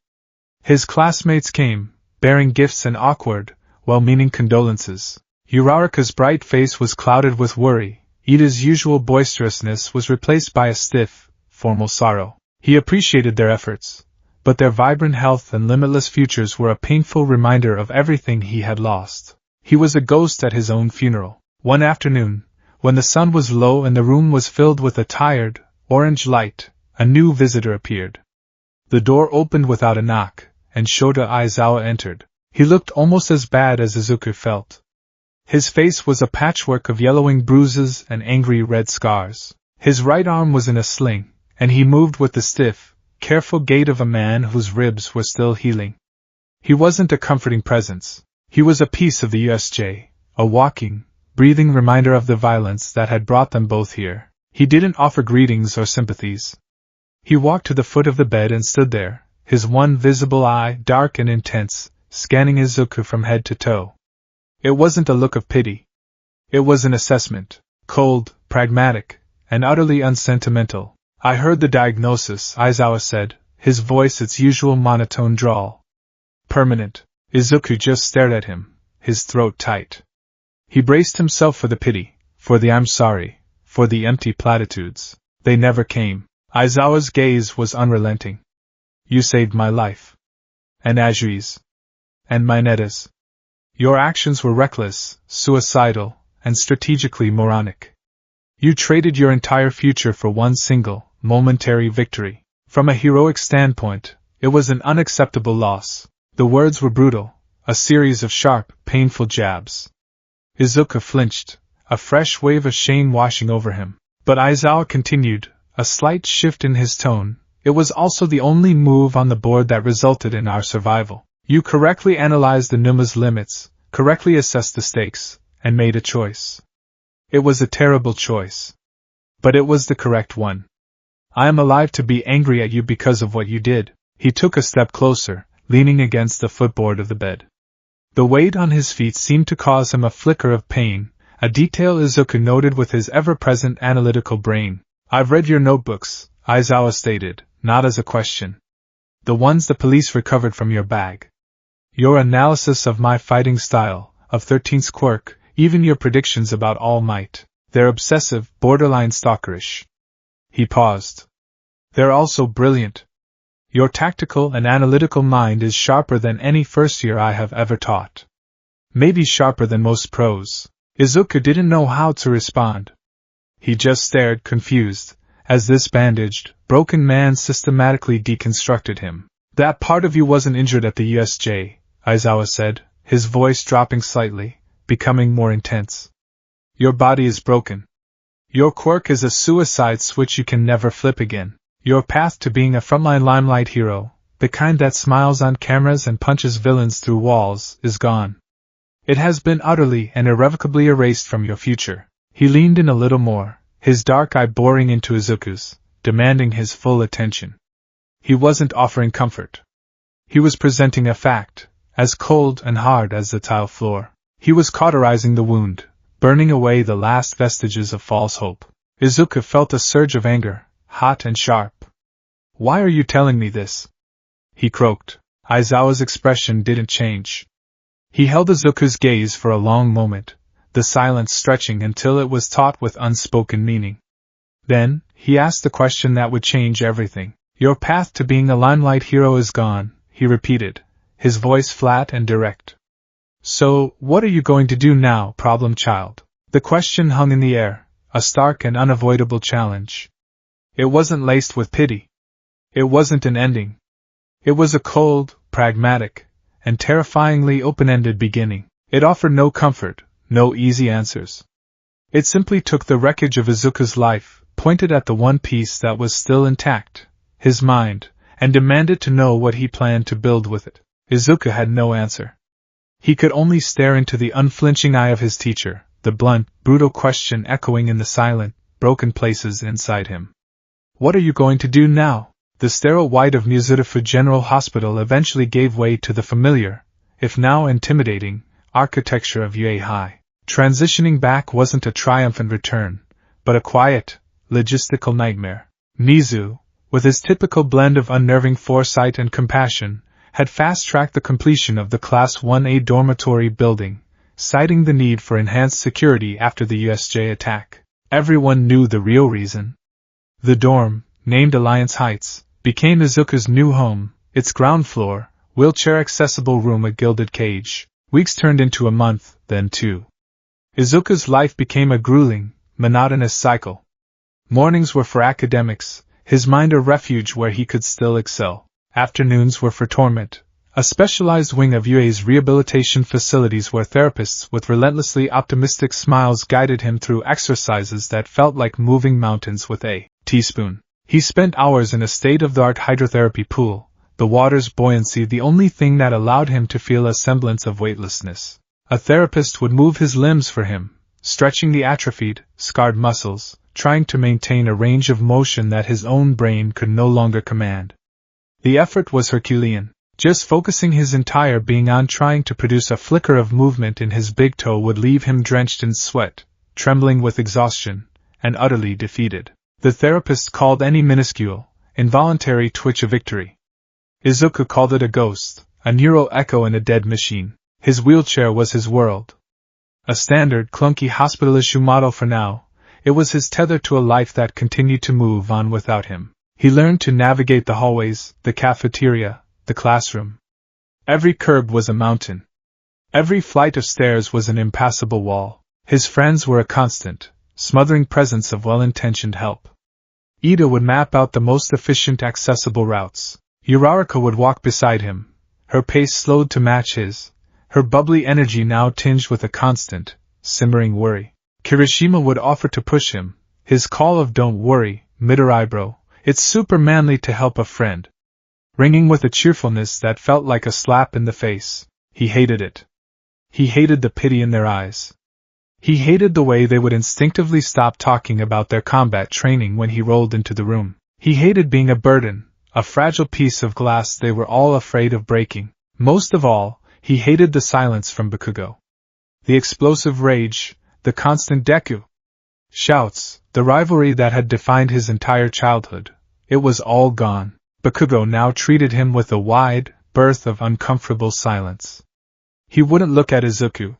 His classmates came, bearing gifts and awkward, well-meaning condolences. Uraraka's bright face was clouded with worry. Ida's usual boisterousness was replaced by a stiff, formal sorrow. He appreciated their efforts, but their vibrant health and limitless futures were a painful reminder of everything he had lost. He was a ghost at his own funeral. One afternoon, when the sun was low and the room was filled with a tired, orange light, a new visitor appeared. The door opened without a knock, and Shota Aizawa entered. He looked almost as bad as Izuku felt. His face was a patchwork of yellowing bruises and angry red scars. His right arm was in a sling, and he moved with the stiff, careful gait of a man whose ribs were still healing. He wasn't a comforting presence. He was a piece of the USJ, a walking, breathing reminder of the violence that had brought them both here. He didn't offer greetings or sympathies. He walked to the foot of the bed and stood there, his one visible eye dark and intense, scanning Izuku from head to toe. It wasn't a look of pity. It was an assessment, cold, pragmatic, and utterly unsentimental. I heard the diagnosis, Aizawa said, his voice its usual monotone drawl. Permanent. Izuku just stared at him, his throat tight. He braced himself for the pity, for the I'm sorry, for the empty platitudes. They never came. Aizawa's gaze was unrelenting. You saved my life. And Ajui's. And Minetta's. Your actions were reckless, suicidal, and strategically moronic. You traded your entire future for one single, momentary victory. From a heroic standpoint, it was an unacceptable loss. The words were brutal, a series of sharp, painful jabs. Izuku flinched, a fresh wave of shame washing over him. But Aizawa continued, a slight shift in his tone. It was also the only move on the board that resulted in our survival. You correctly analyzed the Numa's limits, correctly assessed the stakes, and made a choice. It was a terrible choice. But it was the correct one. I am alive to be angry at you because of what you did. He took a step closer, leaning against the footboard of the bed. The weight on his feet seemed to cause him a flicker of pain, a detail Izuku noted with his ever-present analytical brain. I've read your notebooks, Aizawa stated, not as a question. The ones the police recovered from your bag. Your analysis of my fighting style, of 13's quirk, even your predictions about All Might. They're obsessive, borderline stalkerish. He paused. They're also brilliant. Your tactical and analytical mind is sharper than any first year I have ever taught. Maybe sharper than most pros. Izuku didn't know how to respond. He just stared, confused, as this bandaged, broken man systematically deconstructed him. That part of you wasn't injured at the USJ, Aizawa said, his voice dropping slightly, becoming more intense. Your body is broken. Your quirk is a suicide switch you can never flip again. Your path to being a frontline limelight hero, the kind that smiles on cameras and punches villains through walls, is gone. It has been utterly and irrevocably erased from your future. He leaned in a little more, his dark eye boring into Izuku's, demanding his full attention. He wasn't offering comfort. He was presenting a fact, as cold and hard as the tile floor. He was cauterizing the wound, burning away the last vestiges of false hope. Izuku felt a surge of anger, hot and sharp. Why are you telling me this? He croaked. Aizawa's expression didn't change. He held Izuku's gaze for a long moment, the silence stretching until it was taut with unspoken meaning. Then, he asked the question that would change everything. Your path to being a limelight hero is gone, he repeated, his voice flat and direct. So, what are you going to do now, problem child? The question hung in the air, a stark and unavoidable challenge. It wasn't laced with pity. It wasn't an ending. It was a cold, pragmatic, and terrifyingly open-ended beginning. It offered no comfort, no easy answers. It simply took the wreckage of Izuku's life, pointed at the one piece that was still intact, his mind, and demanded to know what he planned to build with it. Izuku had no answer. He could only stare into the unflinching eye of his teacher, the blunt, brutal question echoing in the silent, broken places inside him. What are you going to do now? The sterile white of Mizurafu General Hospital eventually gave way to the familiar, if now intimidating, architecture of Yue High. Transitioning back wasn't a triumphant return, but a quiet, logistical nightmare. Mizu, with his typical blend of unnerving foresight and compassion, had fast-tracked the completion of the Class 1A dormitory building, citing the need for enhanced security after the USJ attack. Everyone knew the real reason. The dorm, named Alliance Heights, became Izuku's new home, its ground floor, wheelchair-accessible room a gilded cage. Weeks turned into a month, then 2. Izuku's life became a grueling, monotonous cycle. Mornings were for academics, his mind a refuge where he could still excel. Afternoons were for torment, a specialized wing of UA's rehabilitation facilities where therapists with relentlessly optimistic smiles guided him through exercises that felt like moving mountains with a teaspoon. He spent hours in a state-of-the-art hydrotherapy pool, the water's buoyancy the only thing that allowed him to feel a semblance of weightlessness. A therapist would move his limbs for him, stretching the atrophied, scarred muscles, trying to maintain a range of motion that his own brain could no longer command. The effort was Herculean. Just focusing his entire being on trying to produce a flicker of movement in his big toe would leave him drenched in sweat, trembling with exhaustion, and utterly defeated. The therapist called any minuscule, involuntary twitch a victory. Izuku called it a ghost, a neural echo in a dead machine. His wheelchair was his world. A standard, clunky hospital-issue model for now, it was his tether to a life that continued to move on without him. He learned to navigate the hallways, the cafeteria, the classroom. Every curb was a mountain. Every flight of stairs was an impassable wall. His friends were a constant, smothering presence of well-intentioned help. Ida would map out the most efficient accessible routes. Uraraka would walk beside him, her pace slowed to match his, her bubbly energy now tinged with a constant, simmering worry. Kirishima would offer to push him, his call of "don't worry, middle eyebrow, it's super manly to help a friend," ringing with a cheerfulness that felt like a slap in the face. He hated it. He hated the pity in their eyes. He hated the way they would instinctively stop talking about their combat training when he rolled into the room. He hated being a burden, a fragile piece of glass they were all afraid of breaking. Most of all, he hated the silence from Bakugo. The explosive rage, the constant Deku shouts, the rivalry that had defined his entire childhood. It was all gone. Bakugo now treated him with a wide berth of uncomfortable silence. He wouldn't look at Izuku.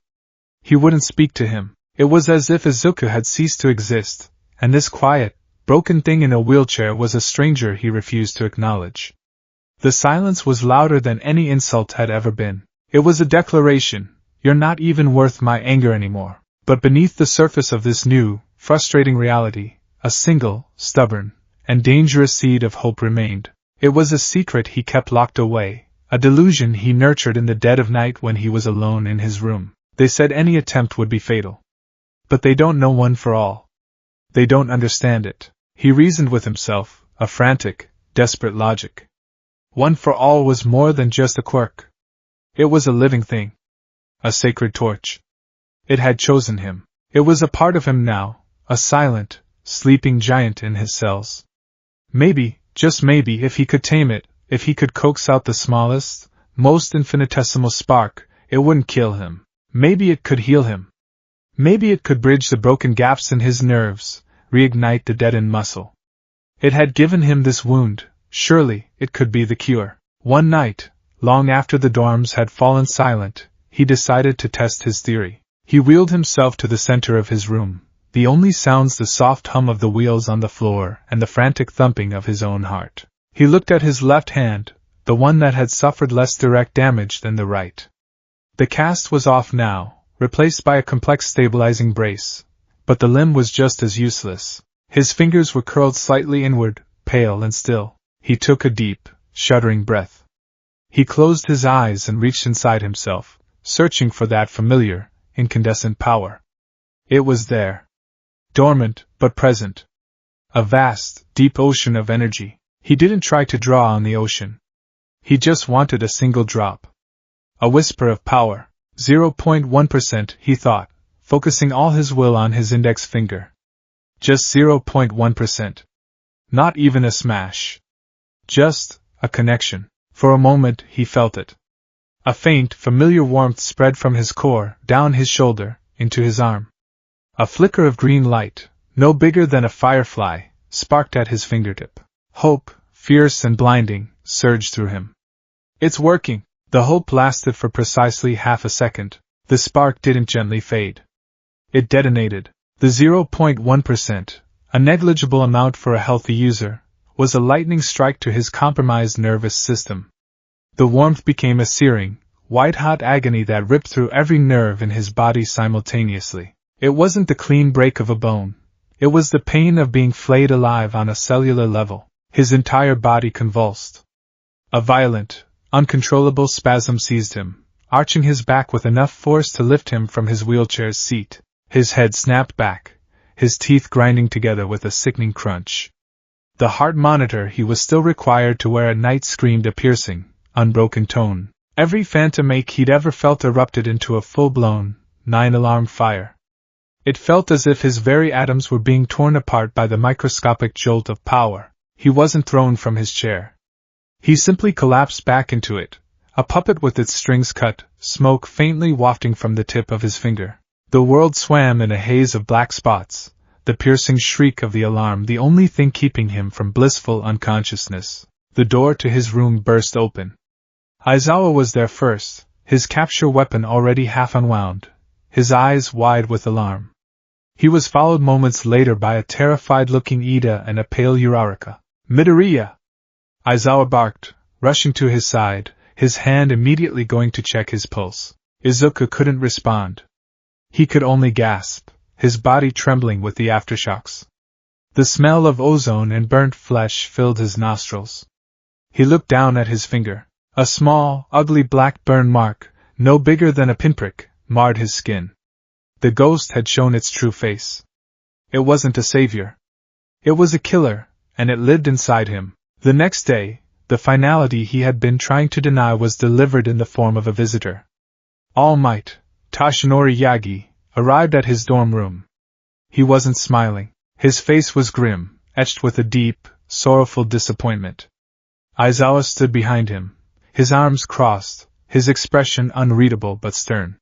He wouldn't speak to him. It was as if Izuku had ceased to exist, and this quiet, broken thing in a wheelchair was a stranger he refused to acknowledge. The silence was louder than any insult had ever been. It was a declaration, "You're not even worth my anger anymore." But beneath the surface of this new, frustrating reality, a single, stubborn, and dangerous seed of hope remained. It was a secret he kept locked away, a delusion he nurtured in the dead of night when he was alone in his room. They said any attempt would be fatal. But they don't know one for all. They don't understand it. He reasoned with himself, a frantic, desperate logic. One for all was more than just a quirk. It was a living thing. A sacred torch. It had chosen him. It was a part of him now, a silent, sleeping giant in his cells. Maybe, just maybe, if he could tame it, if he could coax out the smallest, most infinitesimal spark, it wouldn't kill him. Maybe it could heal him. Maybe it could bridge the broken gaps in his nerves, reignite the deadened muscle. It had given him this wound, surely it could be the cure. One night, long after the dorms had fallen silent, he decided to test his theory. He wheeled himself to the center of his room, the only sounds the soft hum of the wheels on the floor and the frantic thumping of his own heart. He looked at his left hand, the one that had suffered less direct damage than the right. The cast was off now, replaced by a complex stabilizing brace, but the limb was just as useless. His fingers were curled slightly inward, pale and still. He took a deep, shuddering breath. He closed his eyes and reached inside himself, searching for that familiar, incandescent power. It was there. Dormant, but present. A vast, deep ocean of energy. He didn't try to draw on the ocean. He just wanted a single drop. A whisper of power. 0.1%, he thought, focusing all his will on his index finger. Just 0.1%. Not even a smash. Just a connection. For a moment he felt it. A faint, familiar warmth spread from his core, down his shoulder, into his arm. A flicker of green light, no bigger than a firefly, sparked at his fingertip. Hope, fierce and blinding, surged through him. It's working! The hope lasted for precisely half a second. The spark didn't gently fade. It detonated. The 0.1%, a negligible amount for a healthy user, was a lightning strike to his compromised nervous system. The warmth became a searing, white-hot agony that ripped through every nerve in his body simultaneously. It wasn't the clean break of a bone. It was the pain of being flayed alive on a cellular level. His entire body convulsed. A violent, uncontrollable spasm seized him, arching his back with enough force to lift him from his wheelchair's seat. His head snapped back, his teeth grinding together with a sickening crunch. The heart monitor he was still required to wear at night screamed a piercing, unbroken tone. Every phantom ache he'd ever felt erupted into a full-blown, 9-alarm fire. It felt as if his very atoms were being torn apart by the microscopic jolt of power. He wasn't thrown from his chair. He simply collapsed back into it, a puppet with its strings cut, smoke faintly wafting from the tip of his finger. The world swam in a haze of black spots, the piercing shriek of the alarm the only thing keeping him from blissful unconsciousness. The door to his room burst open. Aizawa was there first, his capture weapon already half unwound, his eyes wide with alarm. He was followed moments later by a terrified-looking Ida and a pale Uraraka. "Midoriya!" Aizawa barked, rushing to his side, his hand immediately going to check his pulse. Izuku couldn't respond. He could only gasp, his body trembling with the aftershocks. The smell of ozone and burnt flesh filled his nostrils. He looked down at his finger. A small, ugly black burn mark, no bigger than a pinprick, marred his skin. The ghost had shown its true face. It wasn't a savior. It was a killer, and it lived inside him. The next day, the finality he had been trying to deny was delivered in the form of a visitor. All Might, Toshinori Yagi, arrived at his dorm room. He wasn't smiling. His face was grim, etched with a deep, sorrowful disappointment. Aizawa stood behind him, his arms crossed, his expression unreadable but stern.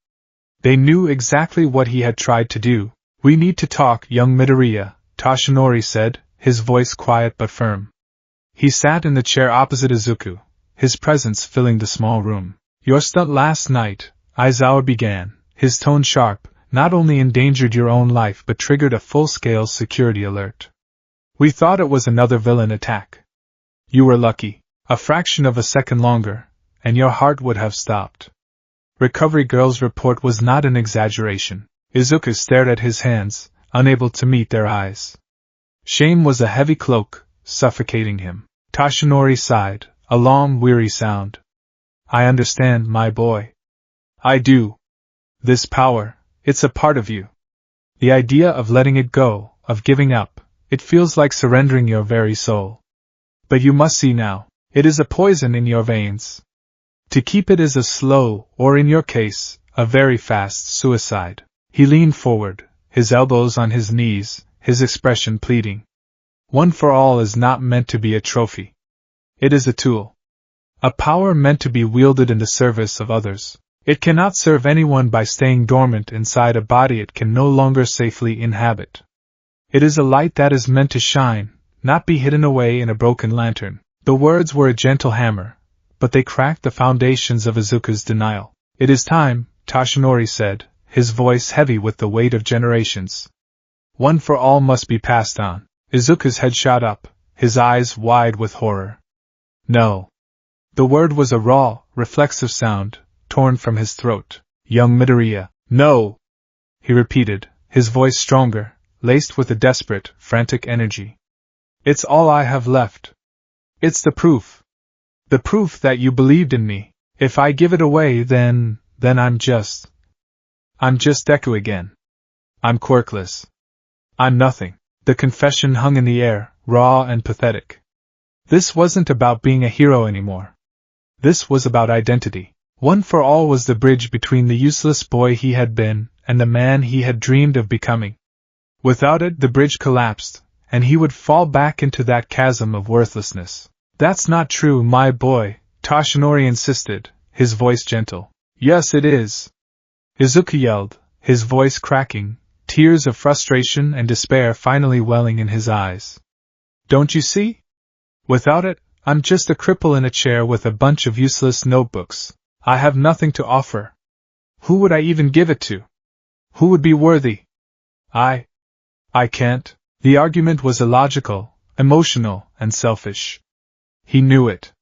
They knew exactly what he had tried to do. "We need to talk, young Midoriya," Toshinori said, his voice quiet but firm. He sat in the chair opposite Izuku, his presence filling the small room. "Your stunt last night," Aizawa began, his tone sharp, "not only endangered your own life but triggered a full-scale security alert. We thought it was another villain attack. You were lucky. A fraction of a second longer, and your heart would have stopped." Recovery Girl's report was not an exaggeration. Izuku stared at his hands, unable to meet their eyes. Shame was a heavy cloak, suffocating him. Toshinori sighed, a long, weary sound. "I understand, my boy. I do. This power, it's a part of you. The idea of letting it go, of giving up, it feels like surrendering your very soul. But you must see now, it is a poison in your veins. To keep it is a slow, or in your case, a very fast suicide." He leaned forward, his elbows on his knees, his expression pleading. "One for all is not meant to be a trophy. It is a tool. A power meant to be wielded in the service of others. It cannot serve anyone by staying dormant inside a body it can no longer safely inhabit. It is a light that is meant to shine, not be hidden away in a broken lantern." The words were a gentle hammer, but they cracked the foundations of Izuku's denial. "It is time," Toshinori said, his voice heavy with the weight of generations. "One for all must be passed on." Izuku's head shot up, his eyes wide with horror. "No." The word was a raw, reflexive sound, torn from his throat. "Young Midoriya, no!" he repeated, his voice stronger, laced with a desperate, frantic energy. "It's all I have left. It's the proof. The proof that you believed in me. If I give it away, then I'm just Deku again. I'm quirkless. I'm nothing." The confession hung in the air, raw and pathetic. This wasn't about being a hero anymore. This was about identity. One for all was the bridge between the useless boy he had been and the man he had dreamed of becoming. Without it, the bridge collapsed, and he would fall back into that chasm of worthlessness. "That's not true, my boy," Toshinori insisted, his voice gentle. "Yes, it is," Izuku yelled, his voice cracking, tears of frustration and despair finally welling in his eyes. Don't you see? Without it, I'm just a cripple in a chair with a bunch of useless notebooks. I have nothing to offer. Who would I even give it to? Who would be worthy? I can't. The argument was illogical, emotional, and selfish. He knew it.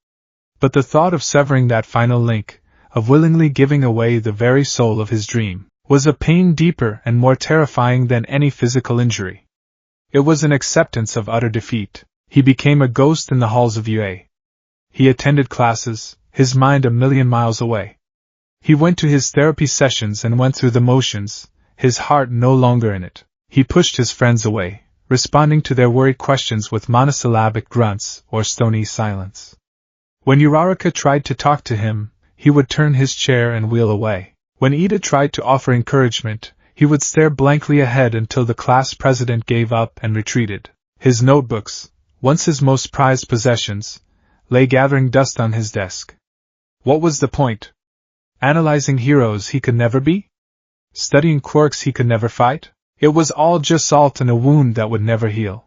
But the thought of severing that final link, of willingly giving away the very soul of his dream, was a pain deeper and more terrifying than any physical injury. It was an acceptance of utter defeat. He became a ghost in the halls of UA. He attended classes, his mind a million miles away. He went to his therapy sessions and went through the motions, his heart no longer in it. He pushed his friends away, responding to their worried questions with monosyllabic grunts or stony silence. When Uraraka tried to talk to him, he would turn his chair and wheel away. When Ida tried to offer encouragement, he would stare blankly ahead until the class president gave up and retreated. His notebooks, once his most prized possessions, lay gathering dust on his desk. What was the point? Analyzing heroes he could never be? Studying quirks he could never fight? It was all just salt in a wound that would never heal.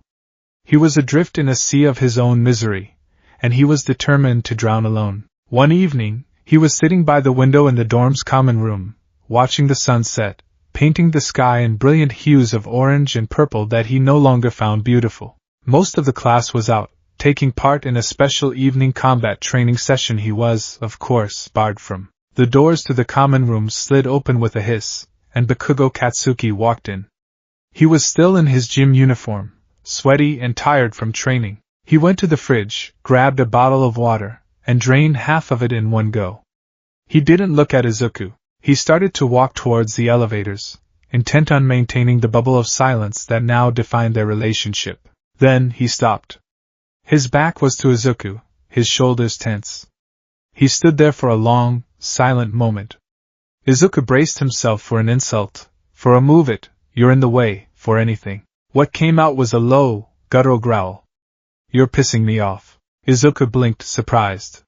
He was adrift in a sea of his own misery, and he was determined to drown alone. One evening, he was sitting by the window in the dorm's common room, watching the sun set, painting the sky in brilliant hues of orange and purple that he no longer found beautiful. Most of the class was out, taking part in a special evening combat training session he was, of course, barred from. The doors to the common room slid open with a hiss, and Bakugo Katsuki walked in. He was still in his gym uniform, sweaty and tired from training. He went to the fridge, grabbed a bottle of water, and drained half of it in one go. He didn't look at Izuku. He started to walk towards the elevators, intent on maintaining the bubble of silence that now defined their relationship. Then he stopped. His back was to Izuku, his shoulders tense. He stood there for a long, silent moment. Izuku braced himself for an insult, for a "move it, you're in the way," for anything. What came out was a low, guttural growl. "You're pissing me off." Izuku blinked, surprised.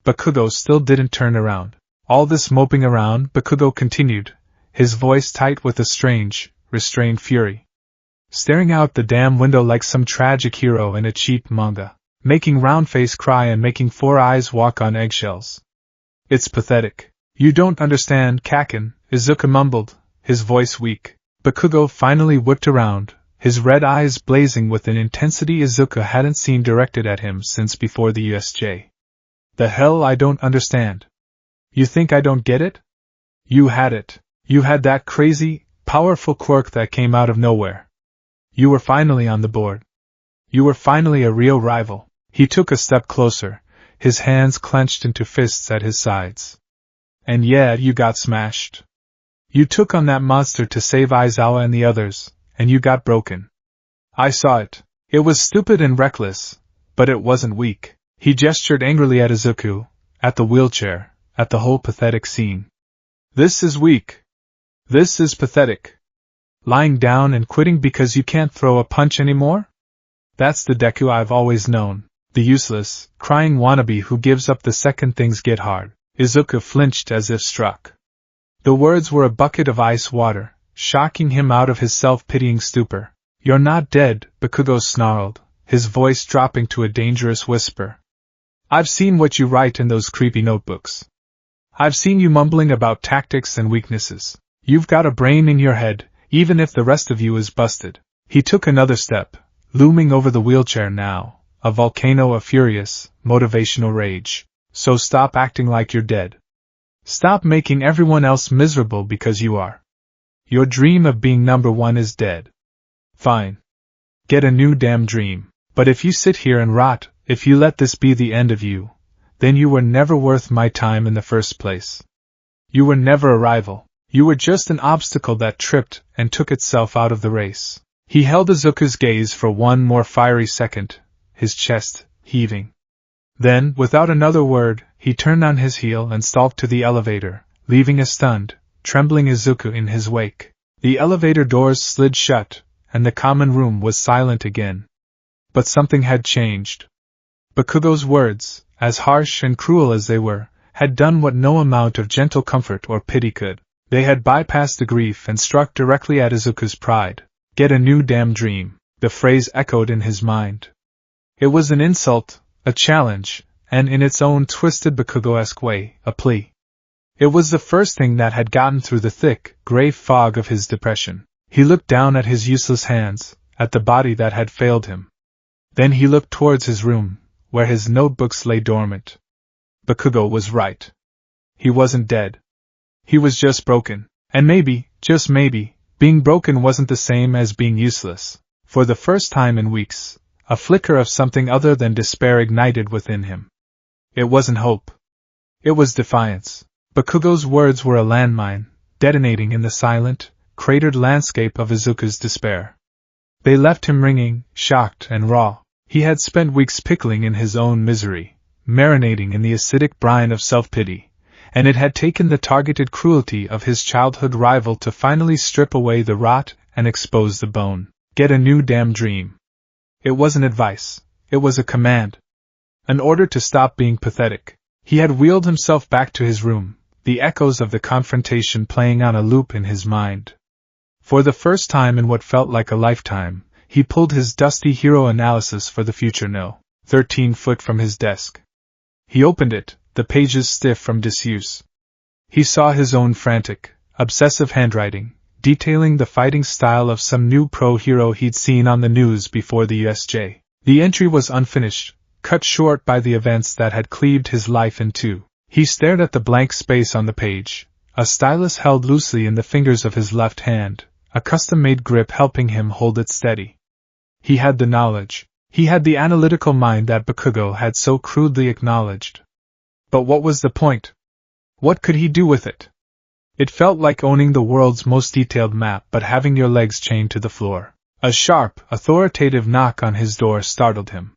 Bakugo still didn't turn around. All this moping around, Bakugo continued, his voice tight with a strange, restrained fury. Staring out the damn window like some tragic hero in a cheap manga, making Roundface cry and making Four Eyes walk on eggshells. "It's pathetic. You don't understand, Kaken," Izuku mumbled, his voice weak. Bakugo finally whipped around, his red eyes blazing with an intensity Izuku hadn't seen directed at him since before the USJ. "The hell I don't understand. You think I don't get it? You had it. You had that crazy, powerful quirk that came out of nowhere. You were finally on the board. You were finally a real rival." He took a step closer, his hands clenched into fists at his sides. "And yeah, you got smashed. You took on that monster to save Aizawa and the others, and you got broken. I saw it. It was stupid and reckless, but it wasn't weak." He gestured angrily at Izuku, at the wheelchair, at the whole pathetic scene. "This is weak. This is pathetic. Lying down and quitting because you can't throw a punch anymore? That's the Deku I've always known, the useless, crying wannabe who gives up the second things get hard." Izuku flinched as if struck. The words were a bucket of ice water, shocking him out of his self-pitying stupor. "You're not dead," Bakugo snarled, his voice dropping to a dangerous whisper. "I've seen what you write in those creepy notebooks. I've seen you mumbling about tactics and weaknesses. You've got a brain in your head, even if the rest of you is busted." He took another step, looming over the wheelchair now, a volcano of furious, motivational rage. "So stop acting like you're dead. Stop making everyone else miserable because you are. Your dream of being number one is dead. Fine. Get a new damn dream. But if you sit here and rot, if you let this be the end of you, then you were never worth my time in the first place. You were never a rival. You were just an obstacle that tripped and took itself out of the race." He held Izuku's gaze for one more fiery second, his chest heaving. Then, without another word, he turned on his heel and stalked to the elevator, leaving a stunned, trembling Izuku in his wake. The elevator doors slid shut, and the common room was silent again. But something had changed. Bakugo's words, as harsh and cruel as they were, had done what no amount of gentle comfort or pity could. They had bypassed the grief and struck directly at Izuku's pride. Get a new damn dream, the phrase echoed in his mind. It was an insult, a challenge, and in its own twisted Bakugo-esque way, a plea. It was the first thing that had gotten through the thick, gray fog of his depression. He looked down at his useless hands, at the body that had failed him. Then he looked towards his room, where his notebooks lay dormant. Bakugo was right. He wasn't dead. He was just broken, and maybe, just maybe, being broken wasn't the same as being useless. For the first time in weeks, a flicker of something other than despair ignited within him. It wasn't hope. It was defiance. Bakugo's words were a landmine, detonating in the silent, cratered landscape of Izuku's despair. They left him wringing, shocked and raw. He had spent weeks pickling in his own misery, marinating in the acidic brine of self-pity, and it had taken the targeted cruelty of his childhood rival to finally strip away the rot and expose the bone. Get a new damn dream. It wasn't advice. It was a command. An order to stop being pathetic. He had wheeled himself back to his room, the echoes of the confrontation playing on a loop in his mind. For the first time in what felt like a lifetime, he pulled his dusty hero analysis for the future No. 13 foot from his desk. He opened it, the pages stiff from disuse. He saw his own frantic, obsessive handwriting, detailing the fighting style of some new pro-hero he'd seen on the news before the USJ. The entry was unfinished, cut short by the events that had cleaved his life in two. He stared at the blank space on the page, a stylus held loosely in the fingers of his left hand, a custom-made grip helping him hold it steady. He had the knowledge. He had the analytical mind that Bakugo had so crudely acknowledged. But what was the point? What could he do with it? It felt like owning the world's most detailed map but having your legs chained to the floor. A sharp, authoritative knock on his door startled him.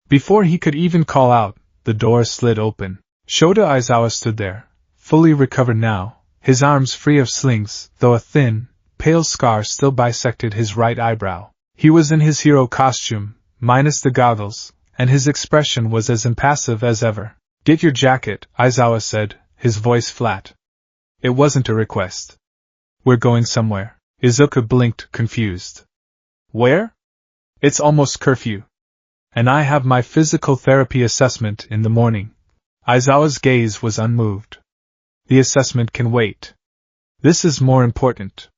Before he could even call out, the door slid open. Shota Aizawa stood there, fully recovered now, his arms free of slings, though a thin, pale scar still bisected his right eyebrow. He was in his hero costume, minus the goggles, and his expression was as impassive as ever. Get your jacket, Aizawa said, his voice flat. It wasn't a request. We're going somewhere. Izuku blinked, confused. Where? It's almost curfew. And I have my physical therapy assessment in the morning. Aizawa's gaze was unmoved. The assessment can wait. This is more important.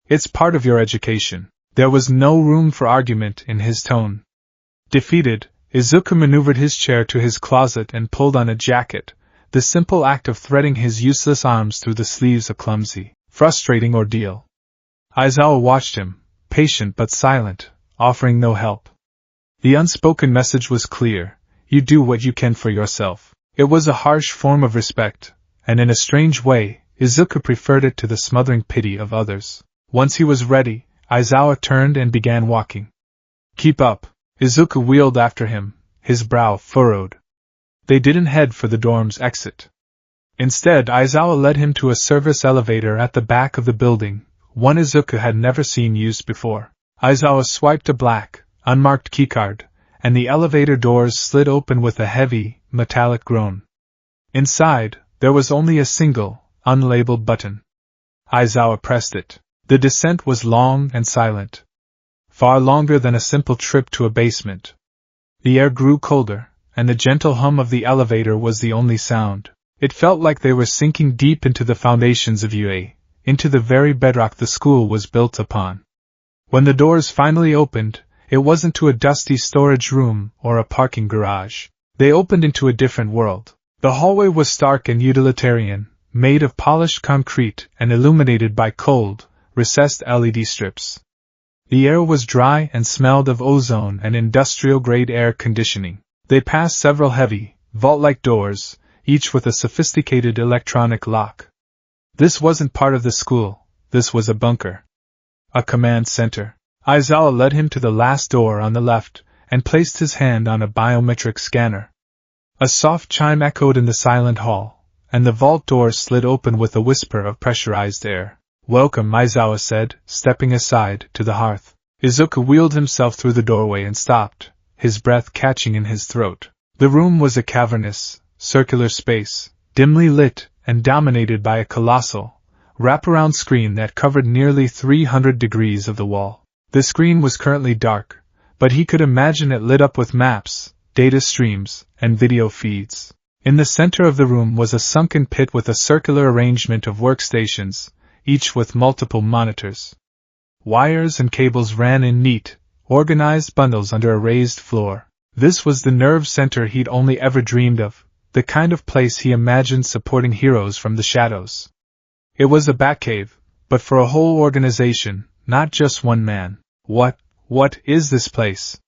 It's part of your education. There was no room for argument in his tone. Defeated, Izuku maneuvered his chair to his closet and pulled on a jacket, the simple act of threading his useless arms through the sleeves a clumsy, frustrating ordeal. Aizawa watched him, patient but silent, offering no help. The unspoken message was clear: you do what you can for yourself. It was a harsh form of respect, and in a strange way, Izuku preferred it to the smothering pity of others. Once he was ready, Aizawa turned and began walking. Keep up. Izuku wheeled after him, his brow furrowed. They didn't head for the dorm's exit. Instead, Aizawa led him to a service elevator at the back of the building, one Izuku had never seen used before. Aizawa swiped a black, unmarked keycard, and the elevator doors slid open with a heavy, metallic groan. Inside, there was only a single, unlabeled button. Aizawa pressed it. The descent was long and silent. Far longer than a simple trip to a basement. The air grew colder, and the gentle hum of the elevator was the only sound. It felt like they were sinking deep into the foundations of UA, into the very bedrock the school was built upon. When the doors finally opened, it wasn't to a dusty storage room or a parking garage. They opened into a different world. The hallway was stark and utilitarian, made of polished concrete and illuminated by cold, recessed LED strips. The air was dry and smelled of ozone and industrial-grade air conditioning. They passed several heavy, vault-like doors, each with a sophisticated electronic lock. This wasn't part of the school, this was a bunker. A command center. Aizawa led him to the last door on the left, and placed his hand on a biometric scanner. A soft chime echoed in the silent hall, and the vault door slid open with a whisper of pressurized air. Welcome, Aizawa said, stepping aside to the hearth. Izuku wheeled himself through the doorway and stopped, his breath catching in his throat. The room was a cavernous, circular space, dimly lit and dominated by a colossal, wraparound screen that covered nearly 300 degrees of the wall. The screen was currently dark, but he could imagine it lit up with maps, data streams, and video feeds. In the center of the room was a sunken pit with a circular arrangement of workstations, each with multiple monitors. Wires and cables ran in neat, organized bundles under a raised floor. This was the nerve center he'd only ever dreamed of, the kind of place he imagined supporting heroes from the shadows. It was a Batcave, but for a whole organization, not just one man. What is this place?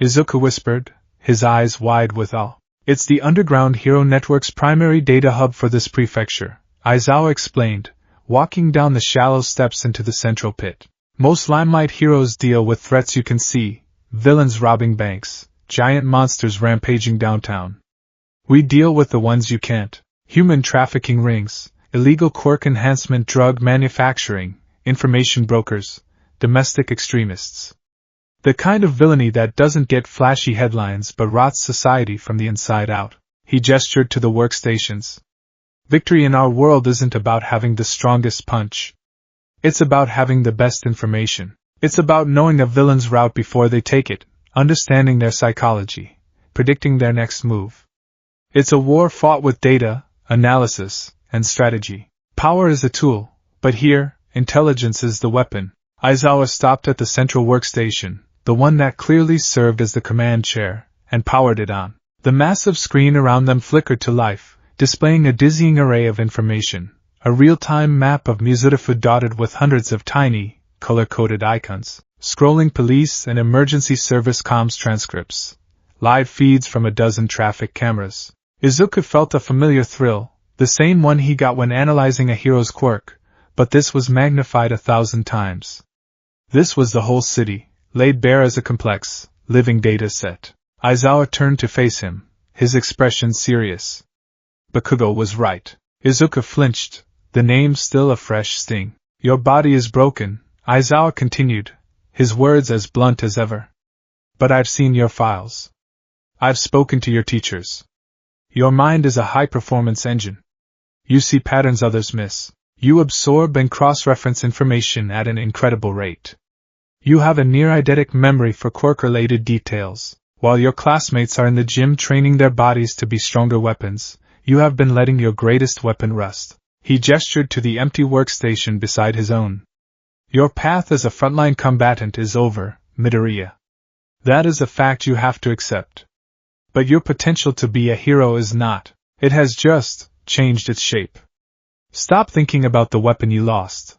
Izuku whispered, his eyes wide with awe. It's the Underground Hero Network's primary data hub for this prefecture, Aizawa explained, walking down the shallow steps into the central pit. Most Limelight heroes deal with threats you can see, villains robbing banks, giant monsters rampaging downtown. We deal with the ones you can't. Human trafficking rings, illegal quirk enhancement drug manufacturing, information brokers, domestic extremists. The kind of villainy that doesn't get flashy headlines but rots society from the inside out. He gestured to the workstations. Victory in our world isn't about having the strongest punch. It's about having the best information. It's about knowing a villain's route before they take it, understanding their psychology, predicting their next move. It's a war fought with data, analysis, and strategy. Power is a tool, but here, intelligence is the weapon. Aizawa stopped at the central workstation, the one that clearly served as the command chair, and powered it on. The massive screen around them flickered to life, displaying a dizzying array of information, a real-time map of Muzutafu dotted with hundreds of tiny, color-coded icons, scrolling police and emergency service comms transcripts, live feeds from a dozen traffic cameras. Izuku felt a familiar thrill, the same one he got when analyzing a hero's quirk, but this was magnified 1,000 times. This was the whole city, laid bare as a complex, living data set. Aizawa turned to face him, his expression serious. Bakugo was right. Izuku flinched, the name still a fresh sting. Your body is broken, Aizawa continued, his words as blunt as ever. But I've seen your files. I've spoken to your teachers. Your mind is a high-performance engine. You see patterns others miss. You absorb and cross-reference information at an incredible rate. You have a near-eidetic memory for quirk-related details. While your classmates are in the gym training their bodies to be stronger weapons, you have been letting your greatest weapon rust. He gestured to the empty workstation beside his own. Your path as a frontline combatant is over, Midoriya. That is a fact you have to accept. But your potential to be a hero is not. It has just changed its shape. Stop thinking about the weapon you lost.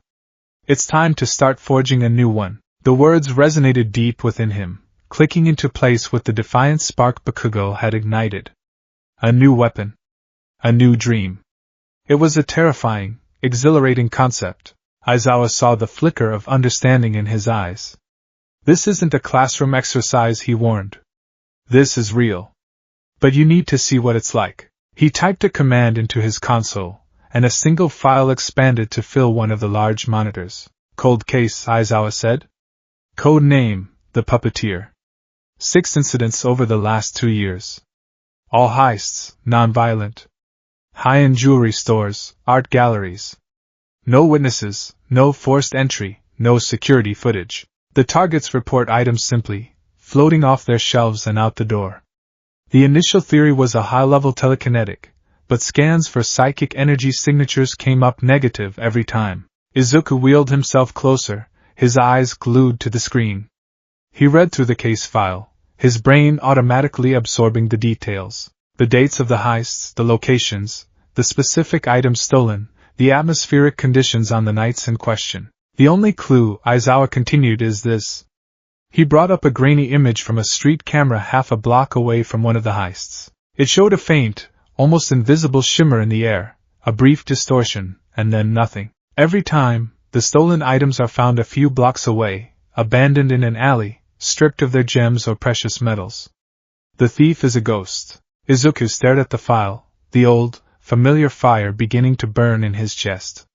It's time to start forging a new one. The words resonated deep within him, clicking into place with the defiant spark Bakugo had ignited. A new weapon. A new dream. It was a terrifying, exhilarating concept. Aizawa saw the flicker of understanding in his eyes. This isn't a classroom exercise, he warned. This is real. But you need to see what it's like. He typed a command into his console, and a single file expanded to fill one of the large monitors. Cold case, Aizawa said. Code name, the Puppeteer. 6 incidents over the last 2 years. All heists, non-violent. High-end jewelry stores, art galleries. No witnesses, no forced entry, no security footage. The targets report items simply, floating off their shelves and out the door. The initial theory was a high-level telekinetic, but scans for psychic energy signatures came up negative every time. Izuku wheeled himself closer, his eyes glued to the screen. He read through the case file, his brain automatically absorbing the details. The dates of the heists, the locations, the specific items stolen, the atmospheric conditions on the nights in question. The only clue, Aizawa continued, is this. He brought up a grainy image from a street camera half a block away from one of the heists. It showed a faint, almost invisible shimmer in the air, a brief distortion, and then nothing. Every time, the stolen items are found a few blocks away, abandoned in an alley, stripped of their gems or precious metals. The thief is a ghost. Izuku stared at the file, the old, familiar fire beginning to burn in his chest.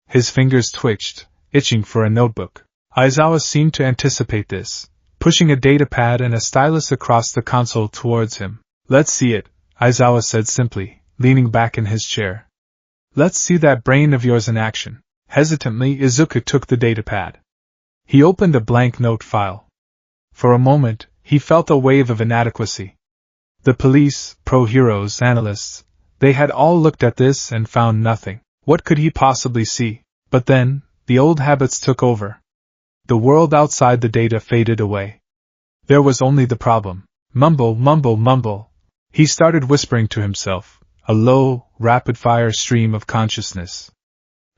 His fingers twitched, itching for a notebook. Aizawa seemed to anticipate this, pushing a datapad and a stylus across the console towards him. Let's see it, Aizawa said simply, leaning back in his chair. Let's see that brain of yours in action. Hesitantly, Izuku took the datapad. He opened a blank note file. For a moment, he felt a wave of inadequacy. The police, pro-heroes, analysts, they had all looked at this and found nothing. What could he possibly see? But then, the old habits took over. The world outside the data faded away. There was only the problem. Mumble, mumble, mumble. He started whispering to himself, a low, rapid-fire stream of consciousness.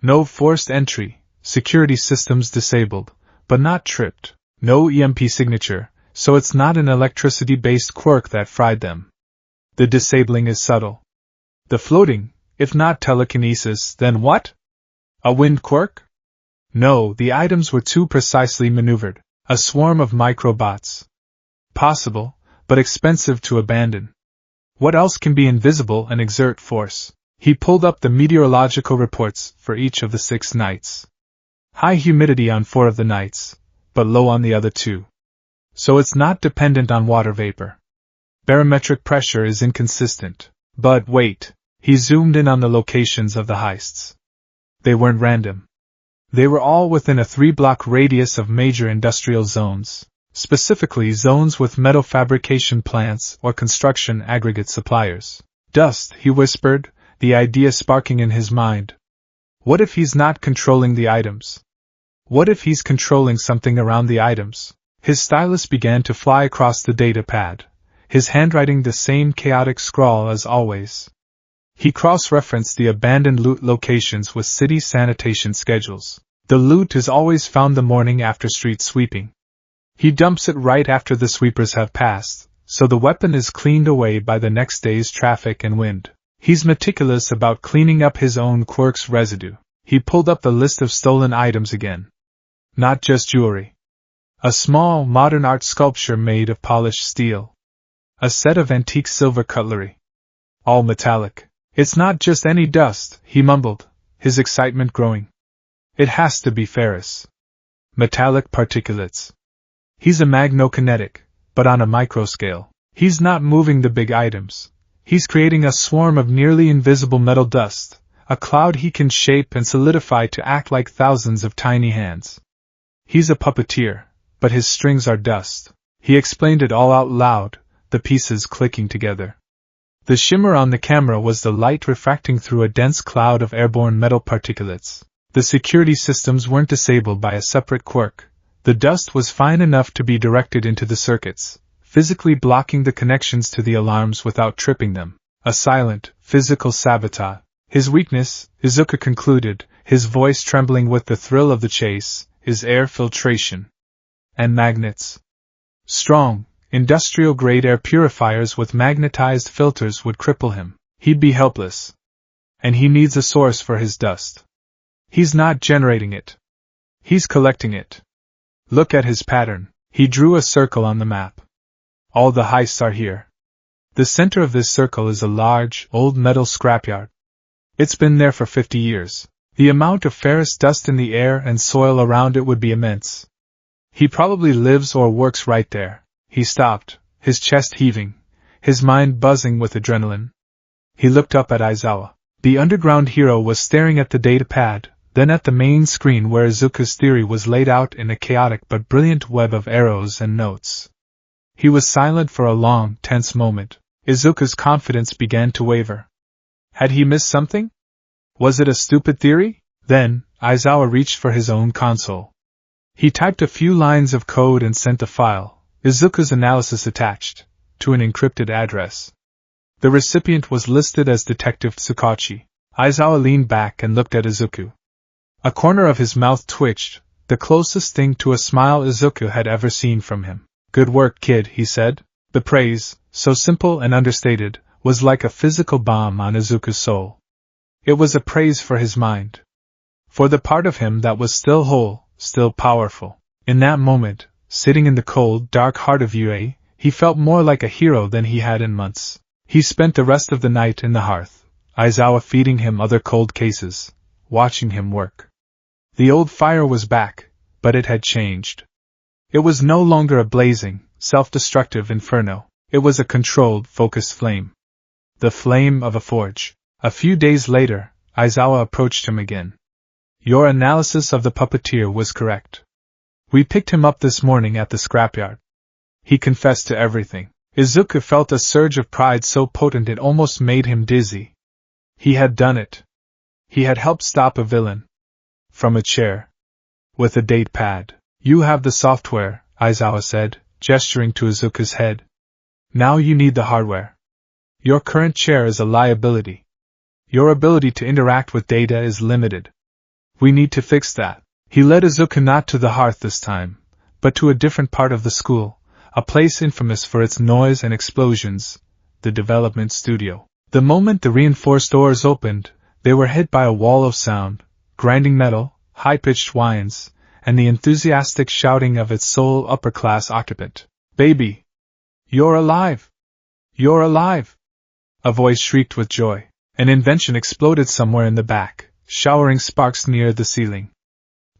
No forced entry, security systems disabled, but not tripped. No EMP signature, so it's not an electricity-based quirk that fried them. The disabling is subtle. The floating, if not telekinesis, then what? A wind quirk? No, the items were too precisely maneuvered. A swarm of microbots. Possible, but expensive to abandon. What else can be invisible and exert force? He pulled up the meteorological reports for each of the 6 nights. High humidity on 4 of the nights, but low on the other 2. So it's not dependent on water vapor. Barometric pressure is inconsistent. But wait, he zoomed in on the locations of the heists. They weren't random. They were all within a 3-block radius of major industrial zones, specifically zones with metal fabrication plants or construction aggregate suppliers. Dust, he whispered, the idea sparking in his mind. What if he's not controlling the items? What if he's controlling something around the items? His stylus began to fly across the data pad, his handwriting the same chaotic scrawl as always. He cross-referenced the abandoned loot locations with city sanitation schedules. The loot is always found the morning after street sweeping. He dumps it right after the sweepers have passed, so the weapon is cleaned away by the next day's traffic and wind. He's meticulous about cleaning up his own quirk's residue. He pulled up the list of stolen items again. Not just jewelry. A small, modern art sculpture made of polished steel. A set of antique silver cutlery. All metallic. It's not just any dust, he mumbled, his excitement growing. It has to be ferrous. Metallic particulates. He's a magnokinetic, but on a microscale. He's not moving the big items. He's creating a swarm of nearly invisible metal dust, a cloud he can shape and solidify to act like thousands of tiny hands. He's a puppeteer, but his strings are dust. He explained it all out loud, the pieces clicking together. The shimmer on the camera was the light refracting through a dense cloud of airborne metal particulates. The security systems weren't disabled by a separate quirk. The dust was fine enough to be directed into the circuits, physically blocking the connections to the alarms without tripping them. A silent, physical sabotage. His weakness, Izuku concluded, his voice trembling with the thrill of the chase, is air filtration. And magnets. Strong, industrial-grade air purifiers with magnetized filters would cripple him. He'd be helpless. And he needs a source for his dust. He's not generating it. He's collecting it. Look at his pattern. He drew a circle on the map. All the heists are here. The center of this circle is a large, old metal scrapyard. It's been there for 50 years. The amount of ferrous dust in the air and soil around it would be immense. He probably lives or works right there. He stopped, his chest heaving, his mind buzzing with adrenaline. He looked up at Aizawa. The underground hero was staring at the datapad, then at the main screen where Izuku's theory was laid out in a chaotic but brilliant web of arrows and notes. He was silent for a long, tense moment. Izuku's confidence began to waver. Had he missed something? Was it a stupid theory? Then, Aizawa reached for his own console. He typed a few lines of code and sent a file, Izuku's analysis attached, to an encrypted address. The recipient was listed as Detective Tsukachi. Aizawa leaned back and looked at Izuku. A corner of his mouth twitched, the closest thing to a smile Izuku had ever seen from him. Good work, kid, he said. The praise, so simple and understated, was like a physical balm on Izuku's soul. It was a praise for his mind. For the part of him that was still whole, still powerful. In that moment, sitting in the cold, dark heart of UA, he felt more like a hero than he had in months. He spent the rest of the night in the hearth, Aizawa feeding him other cold cases, watching him work. The old fire was back, but it had changed. It was no longer a blazing, self-destructive inferno. It was a controlled, focused flame. The flame of a forge. A few days later, Aizawa approached him again. Your analysis of the puppeteer was correct. We picked him up this morning at the scrapyard. He confessed to everything. Izuku felt a surge of pride so potent it almost made him dizzy. He had done it. He had helped stop a villain. From a chair. With a date pad. You have the software, Aizawa said, gesturing to Izuku's head. Now you need the hardware. Your current chair is a liability. Your ability to interact with data is limited. We need to fix that. He led Izuku not to the hearth this time, but to a different part of the school, a place infamous for its noise and explosions, the development studio. The moment the reinforced doors opened, they were hit by a wall of sound, grinding metal, high-pitched whines, and the enthusiastic shouting of its sole upper-class occupant. Baby! You're alive! You're alive! A voice shrieked with joy. An invention exploded somewhere in the back, showering sparks near the ceiling.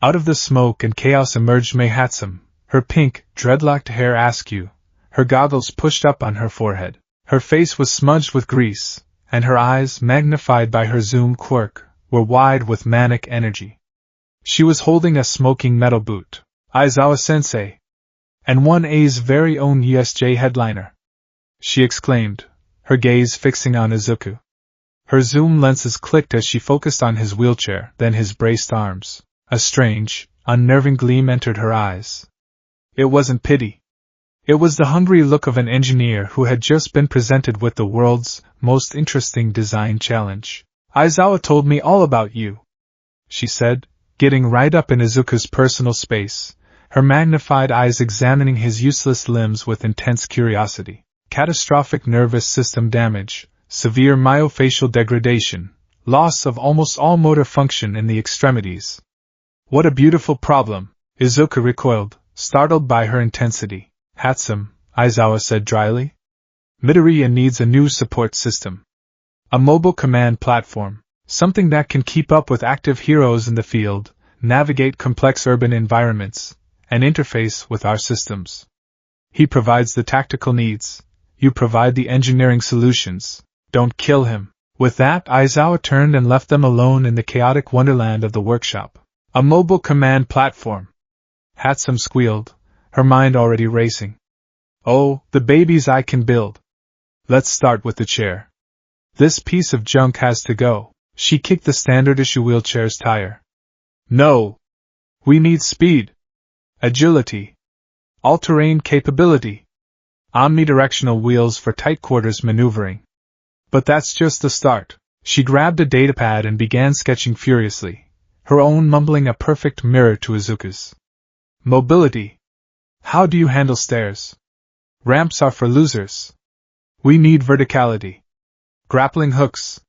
Out of the smoke and chaos emerged Mei Hatsum, her pink, dreadlocked hair askew, her goggles pushed up on her forehead. Her face was smudged with grease, and her eyes, magnified by her zoom quirk, were wide with manic energy. She was holding a smoking metal boot. Aizawa-sensei! And 1A's very own USJ headliner! She exclaimed, her gaze fixing on Izuku. Her zoom lenses clicked as she focused on his wheelchair, then his braced arms. A strange, unnerving gleam entered her eyes. It wasn't pity. It was the hungry look of an engineer who had just been presented with the world's most interesting design challenge. Aizawa told me all about you, she said, getting right up in Izuku's personal space, her magnified eyes examining his useless limbs with intense curiosity. Catastrophic nervous system damage, severe myofascial degradation, loss of almost all motor function in the extremities. What a beautiful problem! Izuku recoiled, startled by her intensity. Hatsum, Aizawa said dryly. Midoriya needs a new support system. A mobile command platform, something that can keep up with active heroes in the field, navigate complex urban environments, and interface with our systems. He provides the tactical needs. You provide the engineering solutions. Don't kill him. With that, Aizawa turned and left them alone in the chaotic wonderland of the workshop. A mobile command platform. Hatsum squealed, her mind already racing. Oh, the babies I can build. Let's start with the chair. This piece of junk has to go. She kicked the standard issue wheelchair's tire. No! We need speed. Agility. All-terrain capability. Omnidirectional wheels for tight quarters maneuvering. But that's just the start. She grabbed a datapad and began sketching furiously, her own mumbling a perfect mirror to Izuku's. Mobility. How do you handle stairs? Ramps are for losers. We need verticality. Grappling hooks.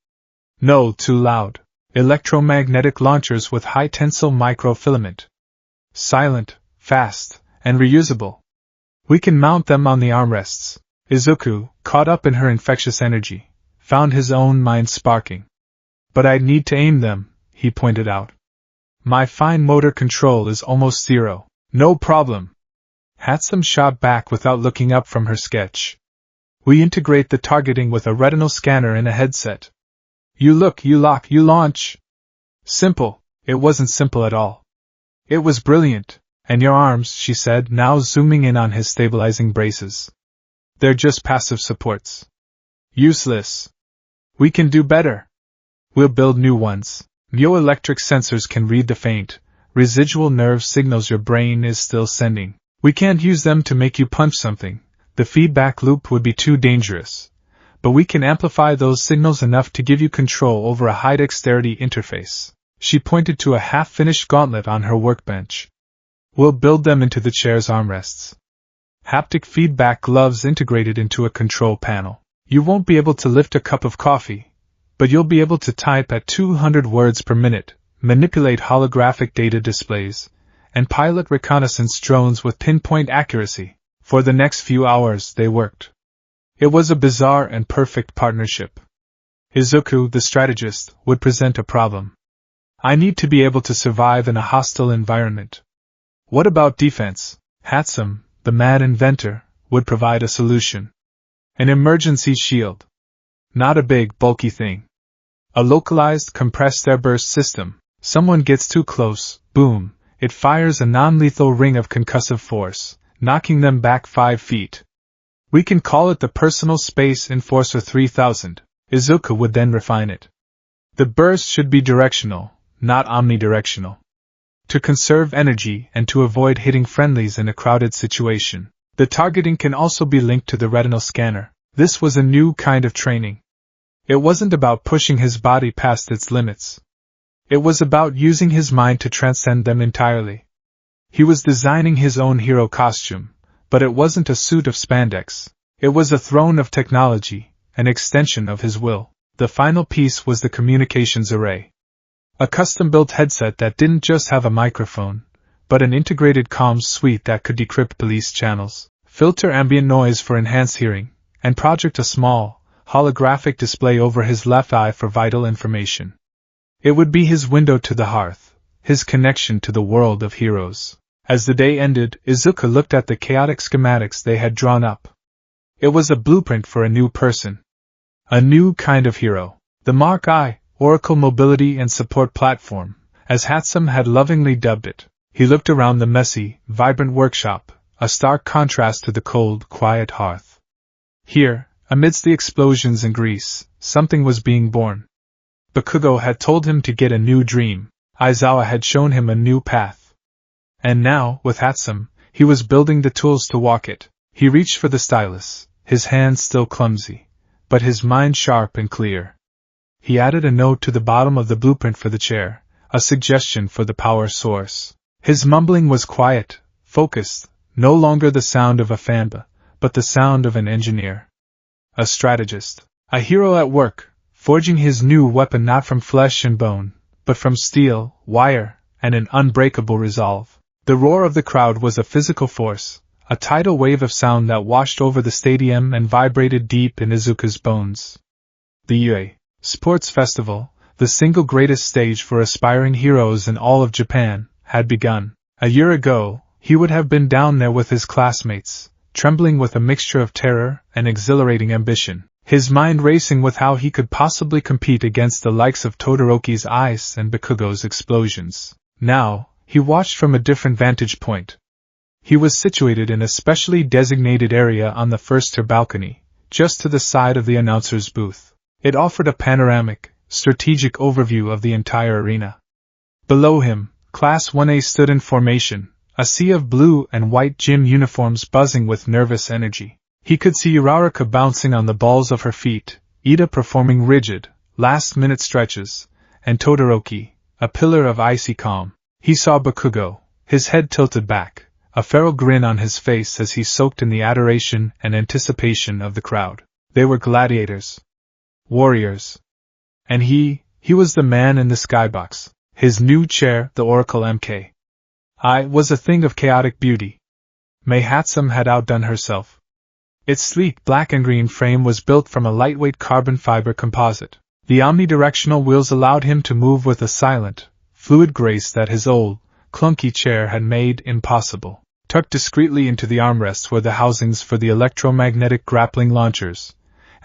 No, too loud. Electromagnetic launchers with high tensile microfilament. Silent, fast, and reusable. We can mount them on the armrests. Izuku, caught up in her infectious energy, found his own mind sparking. But I'd need to aim them, he pointed out. My fine motor control is almost zero. No problem. Hatsum shot back without looking up from her sketch. We integrate the targeting with a retinal scanner in a headset. You look, you lock, you launch. Simple. It wasn't simple at all. It was brilliant. And your arms, she said, now zooming in on his stabilizing braces. They're just passive supports. Useless. We can do better. We'll build new ones. Myoelectric sensors can read the faint, residual nerve signals your brain is still sending. We can't use them to make you punch something. The feedback loop would be too dangerous. But we can amplify those signals enough to give you control over a high-dexterity interface. She pointed to a half-finished gauntlet on her workbench. We'll build them into the chair's armrests. Haptic feedback gloves integrated into a control panel. You won't be able to lift a cup of coffee, but you'll be able to type at 200 words per minute, manipulate holographic data displays, and pilot reconnaissance drones with pinpoint accuracy. For the next few hours, they worked. It was a bizarre and perfect partnership. Izuku, the strategist, would present a problem. I need to be able to survive in a hostile environment. What about defense? Hatsum, the mad inventor, would provide a solution. An emergency shield. Not a big, bulky thing. A localized, compressed airburst system, Someone gets too close, boom, it fires a non-lethal ring of concussive force, knocking them back 5 feet. We can call it the personal space enforcer 3000, Izuku would then refine it. The burst should be directional, not omnidirectional. To conserve energy and to avoid hitting friendlies in a crowded situation. The targeting can also be linked to the retinal scanner. This was a new kind of training. It wasn't about pushing his body past its limits. It was about using his mind to transcend them entirely. He was designing his own hero costume, but it wasn't a suit of spandex. It was a throne of technology, an extension of his will. The final piece was the communications array. A custom-built headset that didn't just have a microphone, but an integrated comms suite that could decrypt police channels, filter ambient noise for enhanced hearing, and project a small, holographic display over his left eye for vital information. It would be his window to the hearth, his connection to the world of heroes. As the day ended, Izuku looked at the chaotic schematics they had drawn up. It was a blueprint for a new person. A new kind of hero. The Mark I, Oracle Mobility and Support Platform, as Hatsum had lovingly dubbed it. He looked around the messy, vibrant workshop, a stark contrast to the cold, quiet hearth. Here, amidst the explosions and grease, something was being born. Bakugo had told him to get a new dream. Aizawa had shown him a new path. And now, with Hatsum, he was building the tools to walk it. He reached for the stylus, his hands still clumsy, but his mind sharp and clear. He added a note to the bottom of the blueprint for the chair, a suggestion for the power source. His mumbling was quiet, focused, no longer the sound of a fanba, but the sound of an engineer. A strategist. A hero at work, forging his new weapon not from flesh and bone, but from steel, wire, and an unbreakable resolve. The roar of the crowd was a physical force, a tidal wave of sound that washed over the stadium and vibrated deep in Izuku's bones. The UA Sports Festival, the single greatest stage for aspiring heroes in all of Japan, had begun. A year ago, he would have been down there with his classmates, trembling with a mixture of terror and exhilarating ambition, his mind racing with how he could possibly compete against the likes of Todoroki's ice and Bakugo's explosions. Now, he watched from a different vantage point. He was situated in a specially designated area on the first-tier balcony, just to the side of the announcer's booth. It offered a panoramic, strategic overview of the entire arena. Below him, Class 1A stood in formation, a sea of blue and white gym uniforms buzzing with nervous energy. He could see Uraraka bouncing on the balls of her feet, Ida performing rigid, last-minute stretches, and Todoroki, a pillar of icy calm. He saw Bakugo, his head tilted back, a feral grin on his face as he soaked in the adoration and anticipation of the crowd. They were gladiators. Warriors. And he was the man in the skybox. His new chair, the Oracle MK I, was a thing of chaotic beauty. Mei Hatsum had outdone herself. Its sleek black and green frame was built from a lightweight carbon fiber composite. The omnidirectional wheels allowed him to move with a silent, fluid grace that his old, clunky chair had made impossible. Tucked discreetly into the armrests were the housings for the electromagnetic grappling launchers,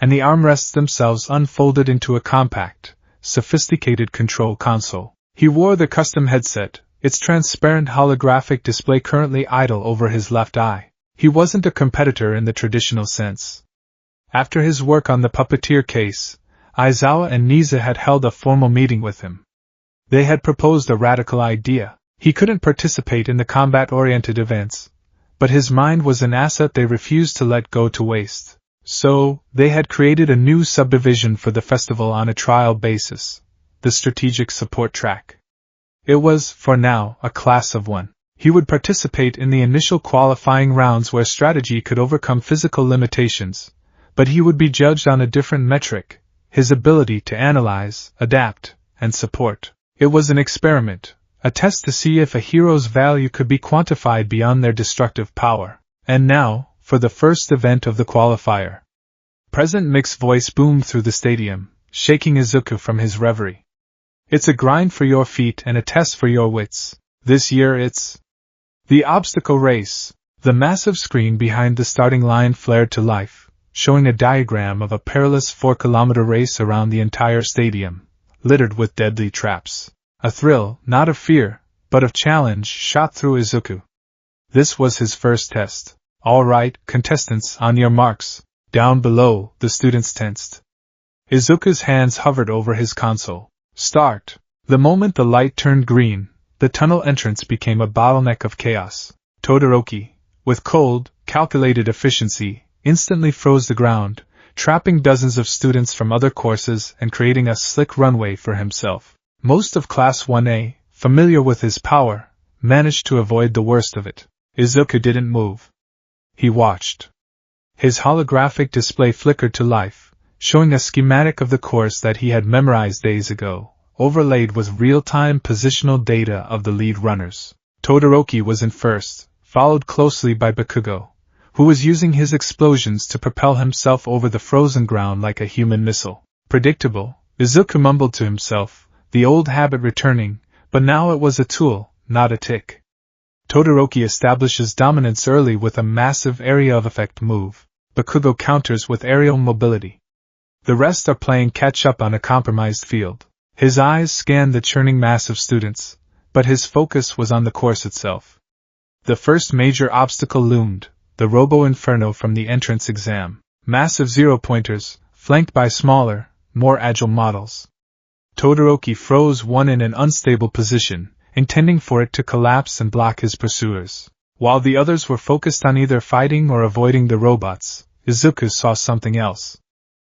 and the armrests themselves unfolded into a compact, sophisticated control console. He wore the custom headset, its transparent holographic display currently idle over his left eye. He wasn't a competitor in the traditional sense. After his work on the puppeteer case, Aizawa and Nisa had held a formal meeting with him. They had proposed a radical idea. He couldn't participate in the combat-oriented events, but his mind was an asset they refused to let go to waste. So, they had created a new subdivision for the festival on a trial basis, the strategic support track. It was, for now, a class of one. He would participate in the initial qualifying rounds where strategy could overcome physical limitations, but he would be judged on a different metric, his ability to analyze, adapt, and support. It was an experiment, a test to see if a hero's value could be quantified beyond their destructive power. And now, for the first event of the qualifier. President Mick's voice boomed through the stadium, shaking Izuku from his reverie. It's a grind for your feet and a test for your wits. This year it's the obstacle race. The massive screen behind the starting line flared to life, showing a diagram of a perilous 4-kilometer race around the entire stadium, littered with deadly traps. A thrill, not of fear, but of challenge, shot through Izuku. This was his first test. All right, contestants, on your marks. Down below, the students tensed. Izuku's hands hovered over his console. Start! The moment the light turned green, the tunnel entrance became a bottleneck of chaos. Todoroki, with cold, calculated efficiency, instantly froze the ground, trapping dozens of students from other courses and creating a slick runway for himself. Most of Class 1A, familiar with his power, managed to avoid the worst of it. Izuku didn't move. He watched. His holographic display flickered to life, showing a schematic of the course that he had memorized days ago, overlaid with real-time positional data of the lead runners. Todoroki was in first, followed closely by Bakugo, who was using his explosions to propel himself over the frozen ground like a human missile. Predictable, Izuku mumbled to himself, the old habit returning, but now it was a tool, not a tick. Todoroki establishes dominance early with a massive area of effect move. Bakugo counters with aerial mobility. The rest are playing catch-up on a compromised field. His eyes scanned the churning mass of students, but his focus was on the course itself. The first major obstacle loomed, the Robo Inferno from the entrance exam. Massive zero-pointers, flanked by smaller, more agile models. Todoroki froze one in an unstable position, intending for it to collapse and block his pursuers. While the others were focused on either fighting or avoiding the robots, Izuku saw something else.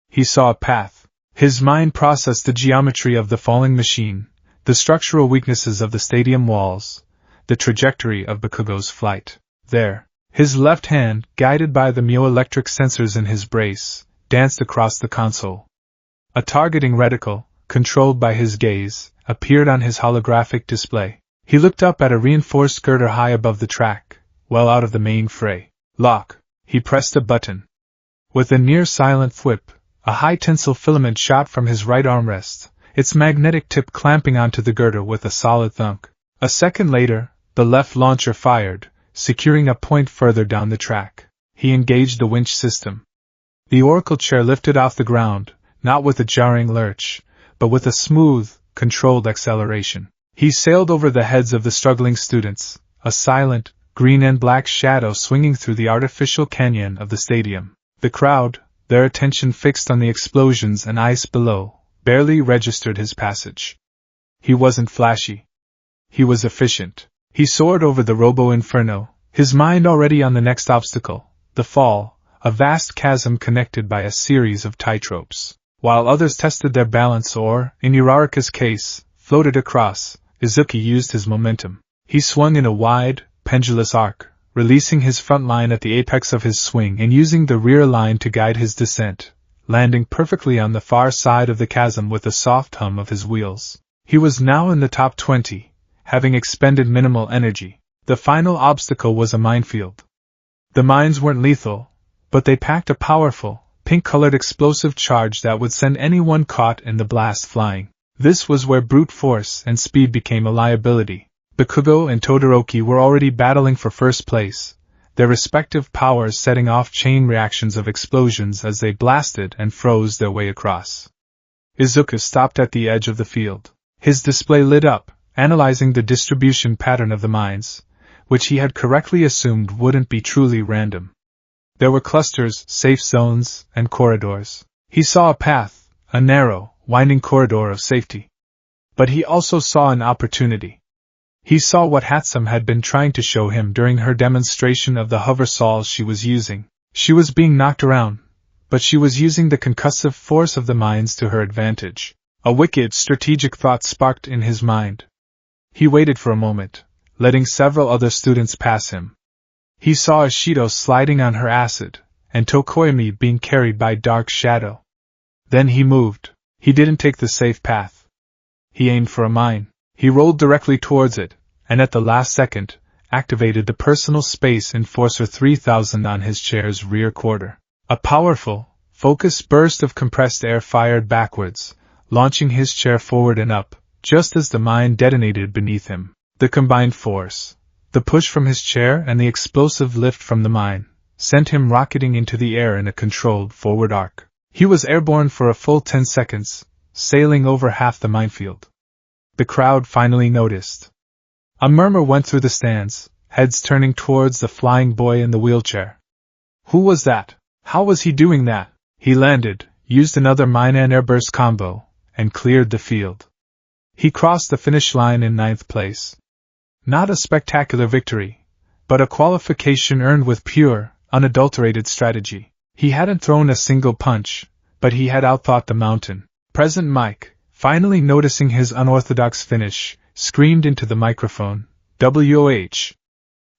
He saw a path. His mind processed the geometry of the falling machine, the structural weaknesses of the stadium walls, the trajectory of Bakugo's flight. There, his left hand, guided by the myoelectric sensors in his brace, danced across the console. A targeting reticle, controlled by his gaze, appeared on his holographic display. He looked up at a reinforced girder high above the track, well out of the main fray. Lock. He pressed a button. With a near-silent thwip, a high-tensile filament shot from his right armrest, its magnetic tip clamping onto the girder with a solid thunk. A second later, the left launcher fired, securing a point further down the track. He engaged the winch system. The oracle chair lifted off the ground, not with a jarring lurch, but with a smooth, controlled acceleration. He sailed over the heads of the struggling students, a silent, green and black shadow swinging through the artificial canyon of the stadium. The crowd, their attention fixed on the explosions and ice below, barely registered his passage. He wasn't flashy. He was efficient. He soared over the Robo Inferno, his mind already on the next obstacle, the fall, a vast chasm connected by a series of tight ropes. While others tested their balance or, in Uraraka's case, floated across, Izuku used his momentum. He swung in a wide, pendulous arc, releasing his front line at the apex of his swing and using the rear line to guide his descent, landing perfectly on the far side of the chasm with a soft hum of his wheels. He was now in the top 20, having expended minimal energy. The final obstacle was a minefield. The mines weren't lethal, but they packed a powerful, pink-colored explosive charge that would send anyone caught in the blast flying. This was where brute force and speed became a liability. Bakugo and Todoroki were already battling for first place, their respective powers setting off chain reactions of explosions as they blasted and froze their way across. Izuku stopped at the edge of the field. His display lit up, analyzing the distribution pattern of the mines, which he had correctly assumed wouldn't be truly random. There were clusters, safe zones, and corridors. He saw a path, a narrow, winding corridor of safety. But he also saw an opportunity. He saw what Hatsum had been trying to show him during her demonstration of the hover saws she was using. She was being knocked around, but she was using the concussive force of the mines to her advantage. A wicked, strategic thought sparked in his mind. He waited for a moment, letting several other students pass him. He saw Ashido sliding on her acid, and Tokoyami being carried by Dark Shadow. Then he moved. He didn't take the safe path. He aimed for a mine. He rolled directly towards it, and at the last second, activated the personal space enforcer 3000 on his chair's rear quarter. A powerful, focused burst of compressed air fired backwards, launching his chair forward and up, just as the mine detonated beneath him. The combined force, the push from his chair and the explosive lift from the mine, sent him rocketing into the air in a controlled forward arc. He was airborne for a full 10 seconds, sailing over half the minefield. The crowd finally noticed. A murmur went through the stands, heads turning towards the flying boy in the wheelchair. Who was that? How was he doing that? He landed, used another mine and airburst combo, and cleared the field. He crossed the finish line in 9th place. Not a spectacular victory, but a qualification earned with pure, unadulterated strategy. He hadn't thrown a single punch, but he had outthought the mountain. President Mike, finally noticing his unorthodox finish, screamed into the microphone, "WOH!"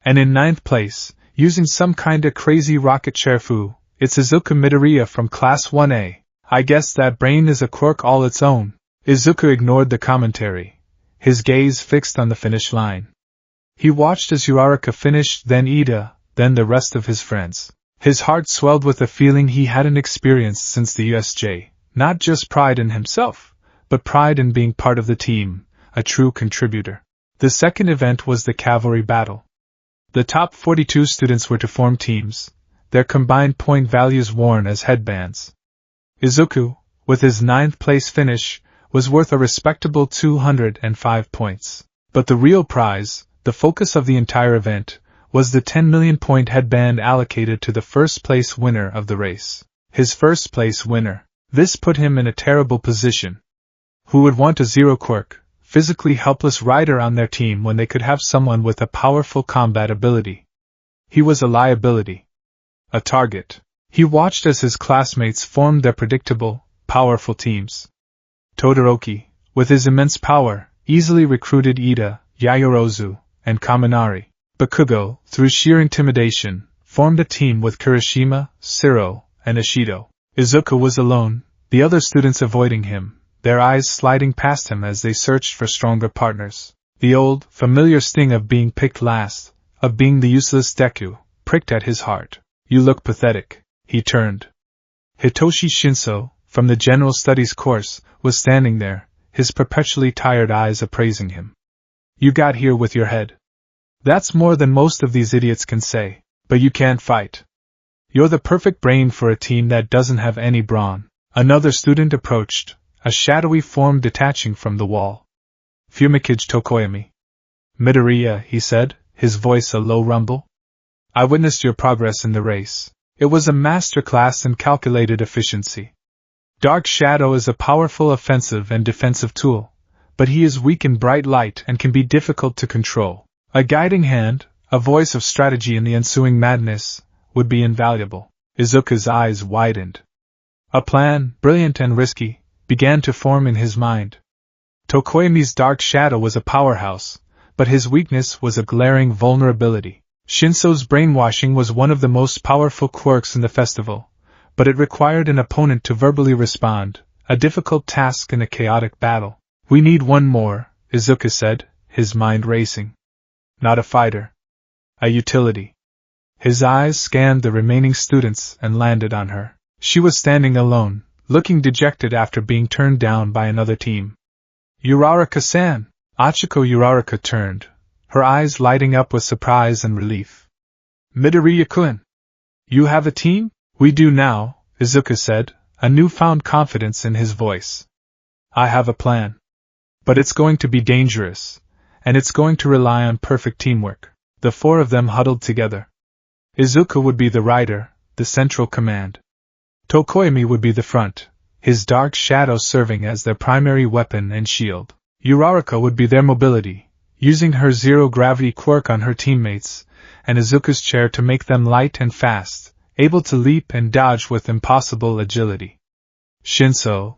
And in 9th place, using some kinda crazy rocket chair foo, "It's Izuku Midoriya from Class 1A. I guess that brain is a quirk all its own." Izuku ignored the commentary, his gaze fixed on the finish line. He watched as Uraraka finished, then Ida, then the rest of his friends. His heart swelled with a feeling he hadn't experienced since the USJ, not just pride in himself, but pride in being part of the team, a true contributor. The second event was the cavalry battle. The top 42 students were to form teams, their combined point values worn as headbands. Izuku, with his 9th place finish, was worth a respectable 205 points. But the real prize, the focus of the entire event, was the 10 million point headband allocated to the first place winner of the race. His first place winner. This put him in a terrible position. Who would want a zero quirk, physically helpless rider on their team when they could have someone with a powerful combat ability? He was a liability. A target. He watched as his classmates formed their predictable, powerful teams. Todoroki, with his immense power, easily recruited Ida, Yayorozu, and Kaminari. Bakugo, through sheer intimidation, formed a team with Kirishima, Siro, and Ishido. Izuku was alone, the other students avoiding him, their eyes sliding past him as they searched for stronger partners. The old, familiar sting of being picked last, of being the useless Deku, pricked at his heart. "You look pathetic." He turned. Hitoshi Shinso, from the General Studies course, was standing there, his perpetually tired eyes appraising him. "You got here with your head. That's more than most of these idiots can say, but you can't fight. You're the perfect brain for a team that doesn't have any brawn." Another student approached, a shadowy form detaching from the wall. "Fumikage Tokoyami." "Midoriya," he said, his voice a low rumble. "I witnessed your progress in the race. It was a masterclass in calculated efficiency. Dark Shadow is a powerful offensive and defensive tool, but he is weak in bright light and can be difficult to control. A guiding hand, a voice of strategy in the ensuing madness, would be invaluable." Izuku's eyes widened. A plan, brilliant and risky, began to form in his mind. Tokoyami's Dark Shadow was a powerhouse, but his weakness was a glaring vulnerability. Shinso's brainwashing was one of the most powerful quirks in the festival, but it required an opponent to verbally respond, a difficult task in a chaotic battle. "We need one more," Izuku said, his mind racing. "Not a fighter. A utility." His eyes scanned the remaining students and landed on her. She was standing alone, looking dejected after being turned down by another team. "Uraraka-san!" Achiko Uraraka turned, her eyes lighting up with surprise and relief. "Midoriya-kun! You have a team?" "We do now," Izuku said, a newfound confidence in his voice. "I have a plan. But it's going to be dangerous, and it's going to rely on perfect teamwork." The four of them huddled together. Izuku would be the rider, the central command. Tokoyami would be the front, his Dark Shadow serving as their primary weapon and shield. Uraraka would be their mobility, using her zero-gravity quirk on her teammates, and Izuku's chair to make them light and fast, able to leap and dodge with impossible agility. Shinso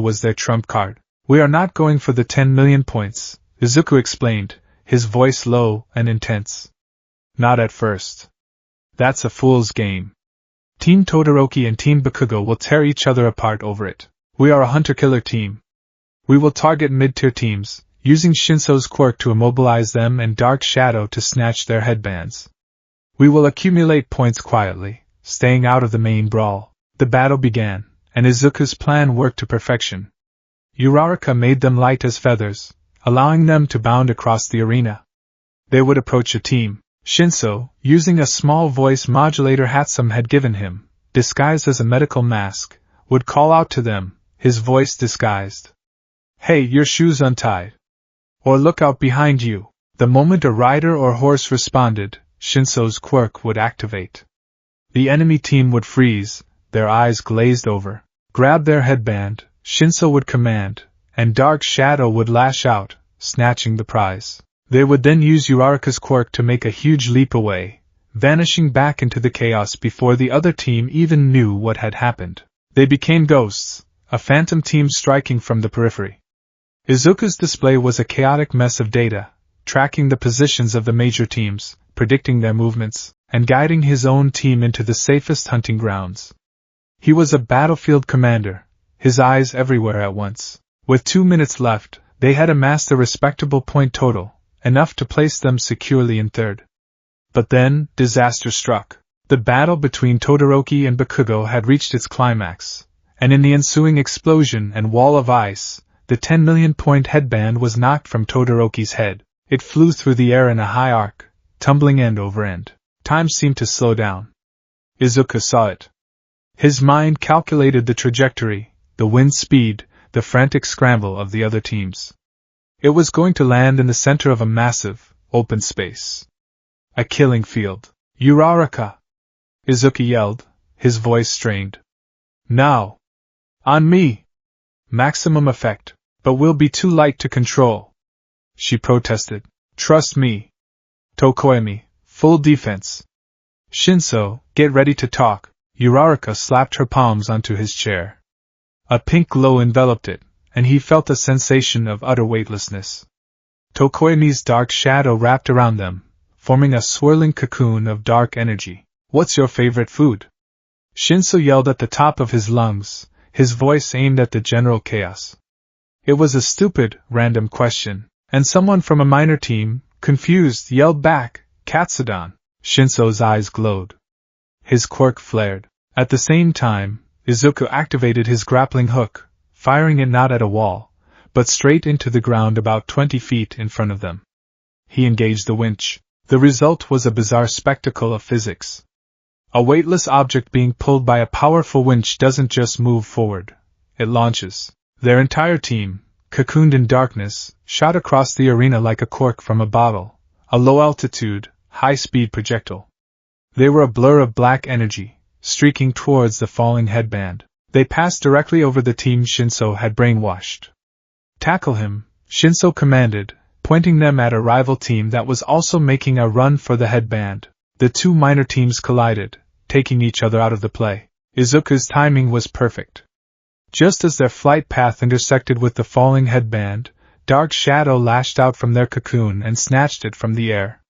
was their trump card. "We are not going for the 10 million points, Izuku explained, his voice low and intense. "Not at first. That's a fool's game. Team Todoroki and Team Bakugo will tear each other apart over it. We are a hunter-killer team. We will target mid-tier teams, using Shinso's quirk to immobilize them and Dark Shadow to snatch their headbands. We will accumulate points quietly, staying out of the main brawl." The battle began, and Izuku's plan worked to perfection. Uraraka made them light as feathers, allowing them to bound across the arena. They would approach a team. Shinso, using a small voice modulator Hatsum had given him, disguised as a medical mask, would call out to them, his voice disguised. Hey, your shoe's untied. Or look out behind you. The moment a rider or horse responded, Shinso's quirk would activate. The enemy team would freeze, their eyes glazed over. Grab their headband, Shinso would command, and Dark Shadow would lash out, snatching the prize. They would then use Uraraka's quirk to make a huge leap away, vanishing back into the chaos before the other team even knew what had happened. They became ghosts, a phantom team striking from the periphery. Izuku's display was a chaotic mess of data, tracking the positions of the major teams, predicting their movements, and guiding his own team into the safest hunting grounds. He was a battlefield commander, his eyes everywhere at once. With 2 minutes left, they had amassed a respectable point total, enough to place them securely in third. But then, disaster struck. The battle between Todoroki and Bakugo had reached its climax, and in the ensuing explosion and wall of ice, the 10 million point headband was knocked from Todoroki's head. It flew through the air in a high arc, tumbling end over end. Time seemed to slow down. Izuku saw it. His mind calculated the trajectory, the wind speed, the frantic scramble of the other teams. It was going to land in the center of a massive, open space. A killing field. Uraraka! Izuku yelled, his voice strained. Now! On me! Maximum effect, but we'll be too light to control. She protested. Trust me. Tokoemi, full defense. Shinso, get ready to talk. Uraraka slapped her palms onto his chair. A pink glow enveloped it, and he felt a sensation of utter weightlessness. Tokoemi's dark shadow wrapped around them, forming a swirling cocoon of dark energy. What's your favorite food? Shinso yelled at the top of his lungs, his voice aimed at the general chaos. It was a stupid, random question, and someone from a minor team, confused, yelled back, Katsudon. Shinso's eyes glowed. His quirk flared. At the same time, Izuku activated his grappling hook, firing it not at a wall, but straight into the ground about 20 feet in front of them. He engaged the winch. The result was a bizarre spectacle of physics. A weightless object being pulled by a powerful winch doesn't just move forward, it launches. Their entire team, cocooned in darkness, shot across the arena like a cork from a bottle, a low-altitude, high-speed projectile. They were a blur of black energy, streaking towards the falling headband. They passed directly over the team Shinso had brainwashed. Tackle him, Shinso commanded, pointing them at a rival team that was also making a run for the headband. The two minor teams collided, taking each other out of the play. Izuku's timing was perfect. Just as their flight path intersected with the falling headband, Dark Shadow lashed out from their cocoon and snatched it from the air.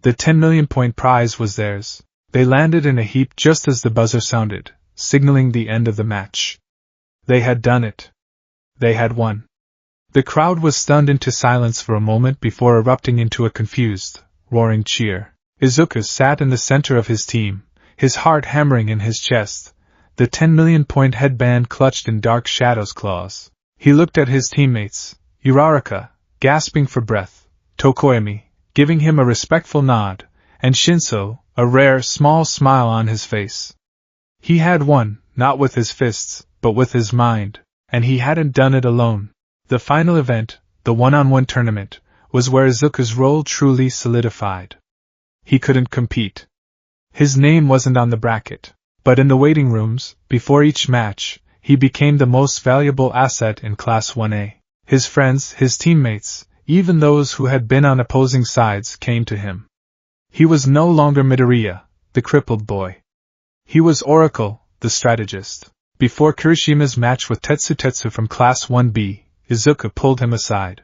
The 10 million point prize was theirs. They landed in a heap just as the buzzer sounded, signaling the end of the match. They had done it. They had won. The crowd was stunned into silence for a moment before erupting into a confused, roaring cheer. Izuku sat in the center of his team, his heart hammering in his chest, the 10 million point headband clutched in Dark Shadow's claws. He looked at his teammates, Uraraka, gasping for breath, Tokoemi, giving him a respectful nod, and Shinso, a rare, small smile on his face. He had won, not with his fists, but with his mind, and he hadn't done it alone. The final event, the one-on-one tournament, was where Izuku's role truly solidified. He couldn't compete. His name wasn't on the bracket, but in the waiting rooms, before each match, he became the most valuable asset in Class 1A. His friends, his teammates, even those who had been on opposing sides came to him. He was no longer Midoriya, the crippled boy. He was Oracle, the strategist. Before Kirishima's match with Tetsu from Class 1B, Izuku pulled him aside.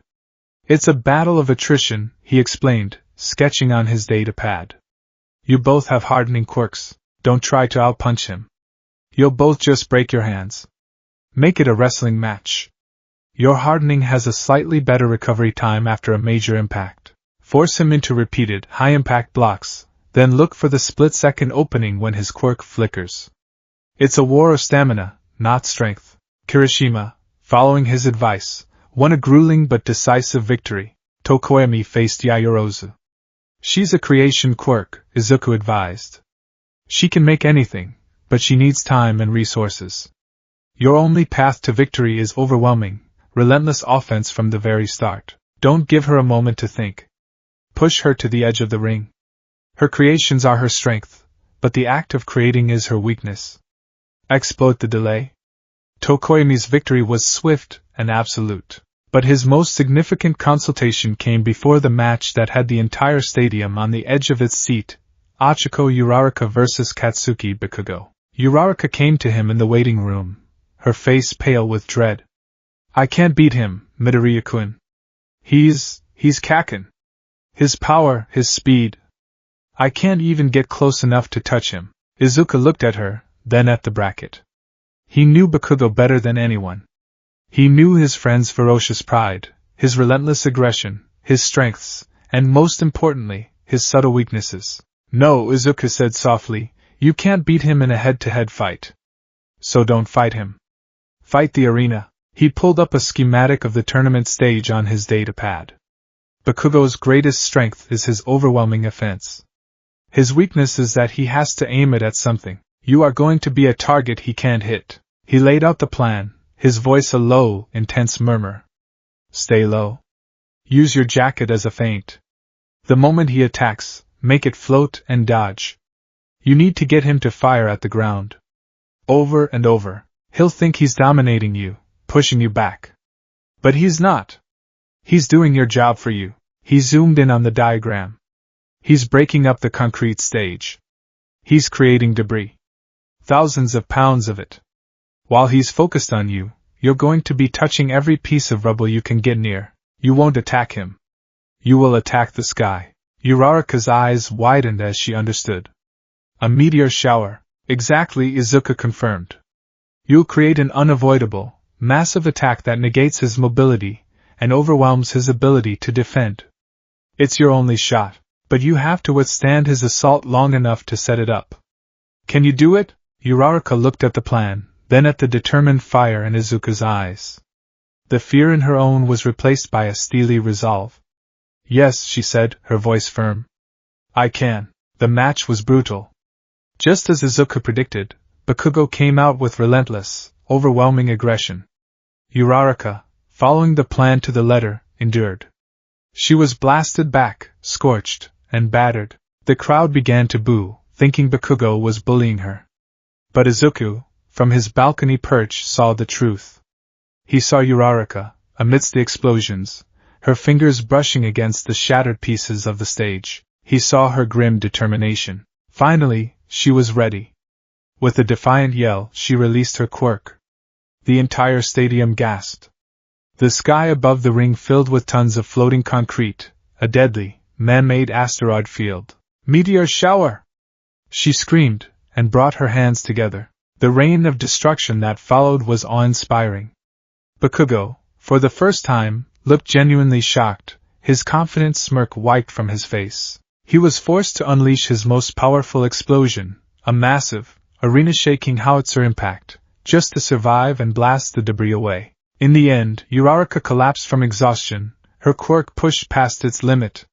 It's a battle of attrition, he explained, sketching on his data pad. You both have hardening quirks, don't try to outpunch him. You'll both just break your hands. Make it a wrestling match. Your hardening has a slightly better recovery time after a major impact. Force him into repeated, high-impact blocks, then look for the split-second opening when his quirk flickers. It's a war of stamina, not strength. Kirishima, following his advice, won a grueling but decisive victory. Tokoemi faced Yaoyorozu. She's a creation quirk, Izuku advised. She can make anything, but she needs time and resources. Your only path to victory is overwhelming, relentless offense from the very start. Don't give her a moment to think. Push her to the edge of the ring. Her creations are her strength, but the act of creating is her weakness. Exploit the delay. Tokoyami's victory was swift and absolute, but his most significant consultation came before the match that had the entire stadium on the edge of its seat. Ochiko Uraraka vs. Katsuki Bakugo. Uraraka came to him in the waiting room, her face pale with dread. I can't beat him, Midoriya-kun. He's Kaken. His power, his speed. I can't even get close enough to touch him. Izuka looked at her, then at the bracket. He knew Bakugo better than anyone. He knew his friend's ferocious pride, his relentless aggression, his strengths, and most importantly, his subtle weaknesses. No, Izuka said softly, you can't beat him in a head-to-head fight. So don't fight him. Fight the arena. He pulled up a schematic of the tournament stage on his datapad. Bakugo's greatest strength is his overwhelming offense. His weakness is that he has to aim it at something. You are going to be a target he can't hit. He laid out the plan, his voice a low, intense murmur. Stay low. Use your jacket as a feint. The moment he attacks, make it float and dodge. You need to get him to fire at the ground. Over and over. He'll think he's dominating you, pushing you back. But he's not. He's doing your job for you. He zoomed in on the diagram. He's breaking up the concrete stage. He's creating debris. Thousands of pounds of it. While he's focused on you, you're going to be touching every piece of rubble you can get near. You won't attack him. You will attack the sky. Uraraka's eyes widened as she understood. A meteor shower. Exactly, Izuka confirmed. You'll create an unavoidable, massive attack that negates his mobility and overwhelms his ability to defend. It's your only shot, but you have to withstand his assault long enough to set it up. Can you do it? Uraraka looked at the plan, then at the determined fire in Izuka's eyes. The fear in her own was replaced by a steely resolve. Yes, she said, her voice firm. I can. The match was brutal. Just as Izuka predicted, Bakugo came out with relentless, overwhelming aggression. Uraraka, following the plan to the letter, endured. She was blasted back, scorched, and battered. The crowd began to boo, thinking Bakugo was bullying her. But Izuku, from his balcony perch, saw the truth. He saw Uraraka, amidst the explosions, her fingers brushing against the shattered pieces of the stage. He saw her grim determination. Finally, she was ready. With a defiant yell, she released her quirk. The entire stadium gasped. The sky above the ring filled with tons of floating concrete, a deadly, man-made asteroid field. Meteor shower! She screamed, and brought her hands together. The rain of destruction that followed was awe-inspiring. Bakugo, for the first time, looked genuinely shocked, his confident smirk wiped from his face. He was forced to unleash his most powerful explosion, a massive, arena-shaking howitzer impact, just to survive and blast the debris away. In the end, Uraraka collapsed from exhaustion, her quirk pushed past its limit.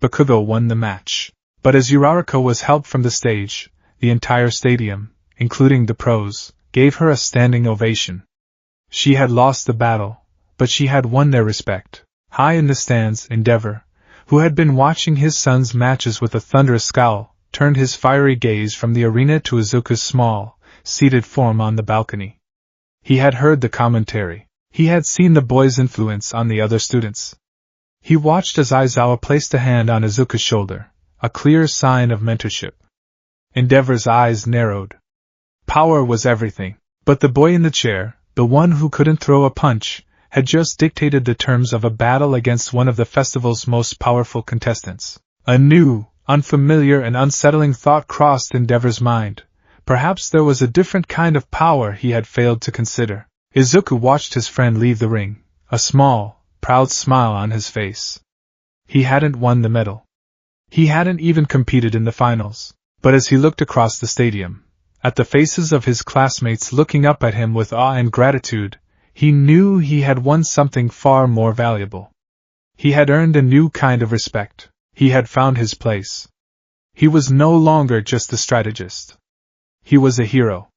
Bakugo won the match. But as Uraraka was helped from the stage, the entire stadium, including the pros, gave her a standing ovation. She had lost the battle, but she had won their respect. High in the stands, Endeavor, who had been watching his son's matches with a thunderous scowl, turned his fiery gaze from the arena to Izuka's small, seated form on the balcony. He had heard the commentary. He had seen the boy's influence on the other students. He watched as Aizawa placed a hand on Izuka's shoulder, a clear sign of mentorship. Endeavor's eyes narrowed. Power was everything, but the boy in the chair, the one who couldn't throw a punch, had just dictated the terms of a battle against one of the festival's most powerful contestants. A new, unfamiliar and unsettling thought crossed Endeavor's mind. Perhaps there was a different kind of power he had failed to consider. Izuku watched his friend leave the ring, a small, proud smile on his face. He hadn't won the medal. He hadn't even competed in the finals. But as he looked across the stadium, at the faces of his classmates looking up at him with awe and gratitude, he knew he had won something far more valuable. He had earned a new kind of respect. He had found his place. He was no longer just a strategist. He was a hero.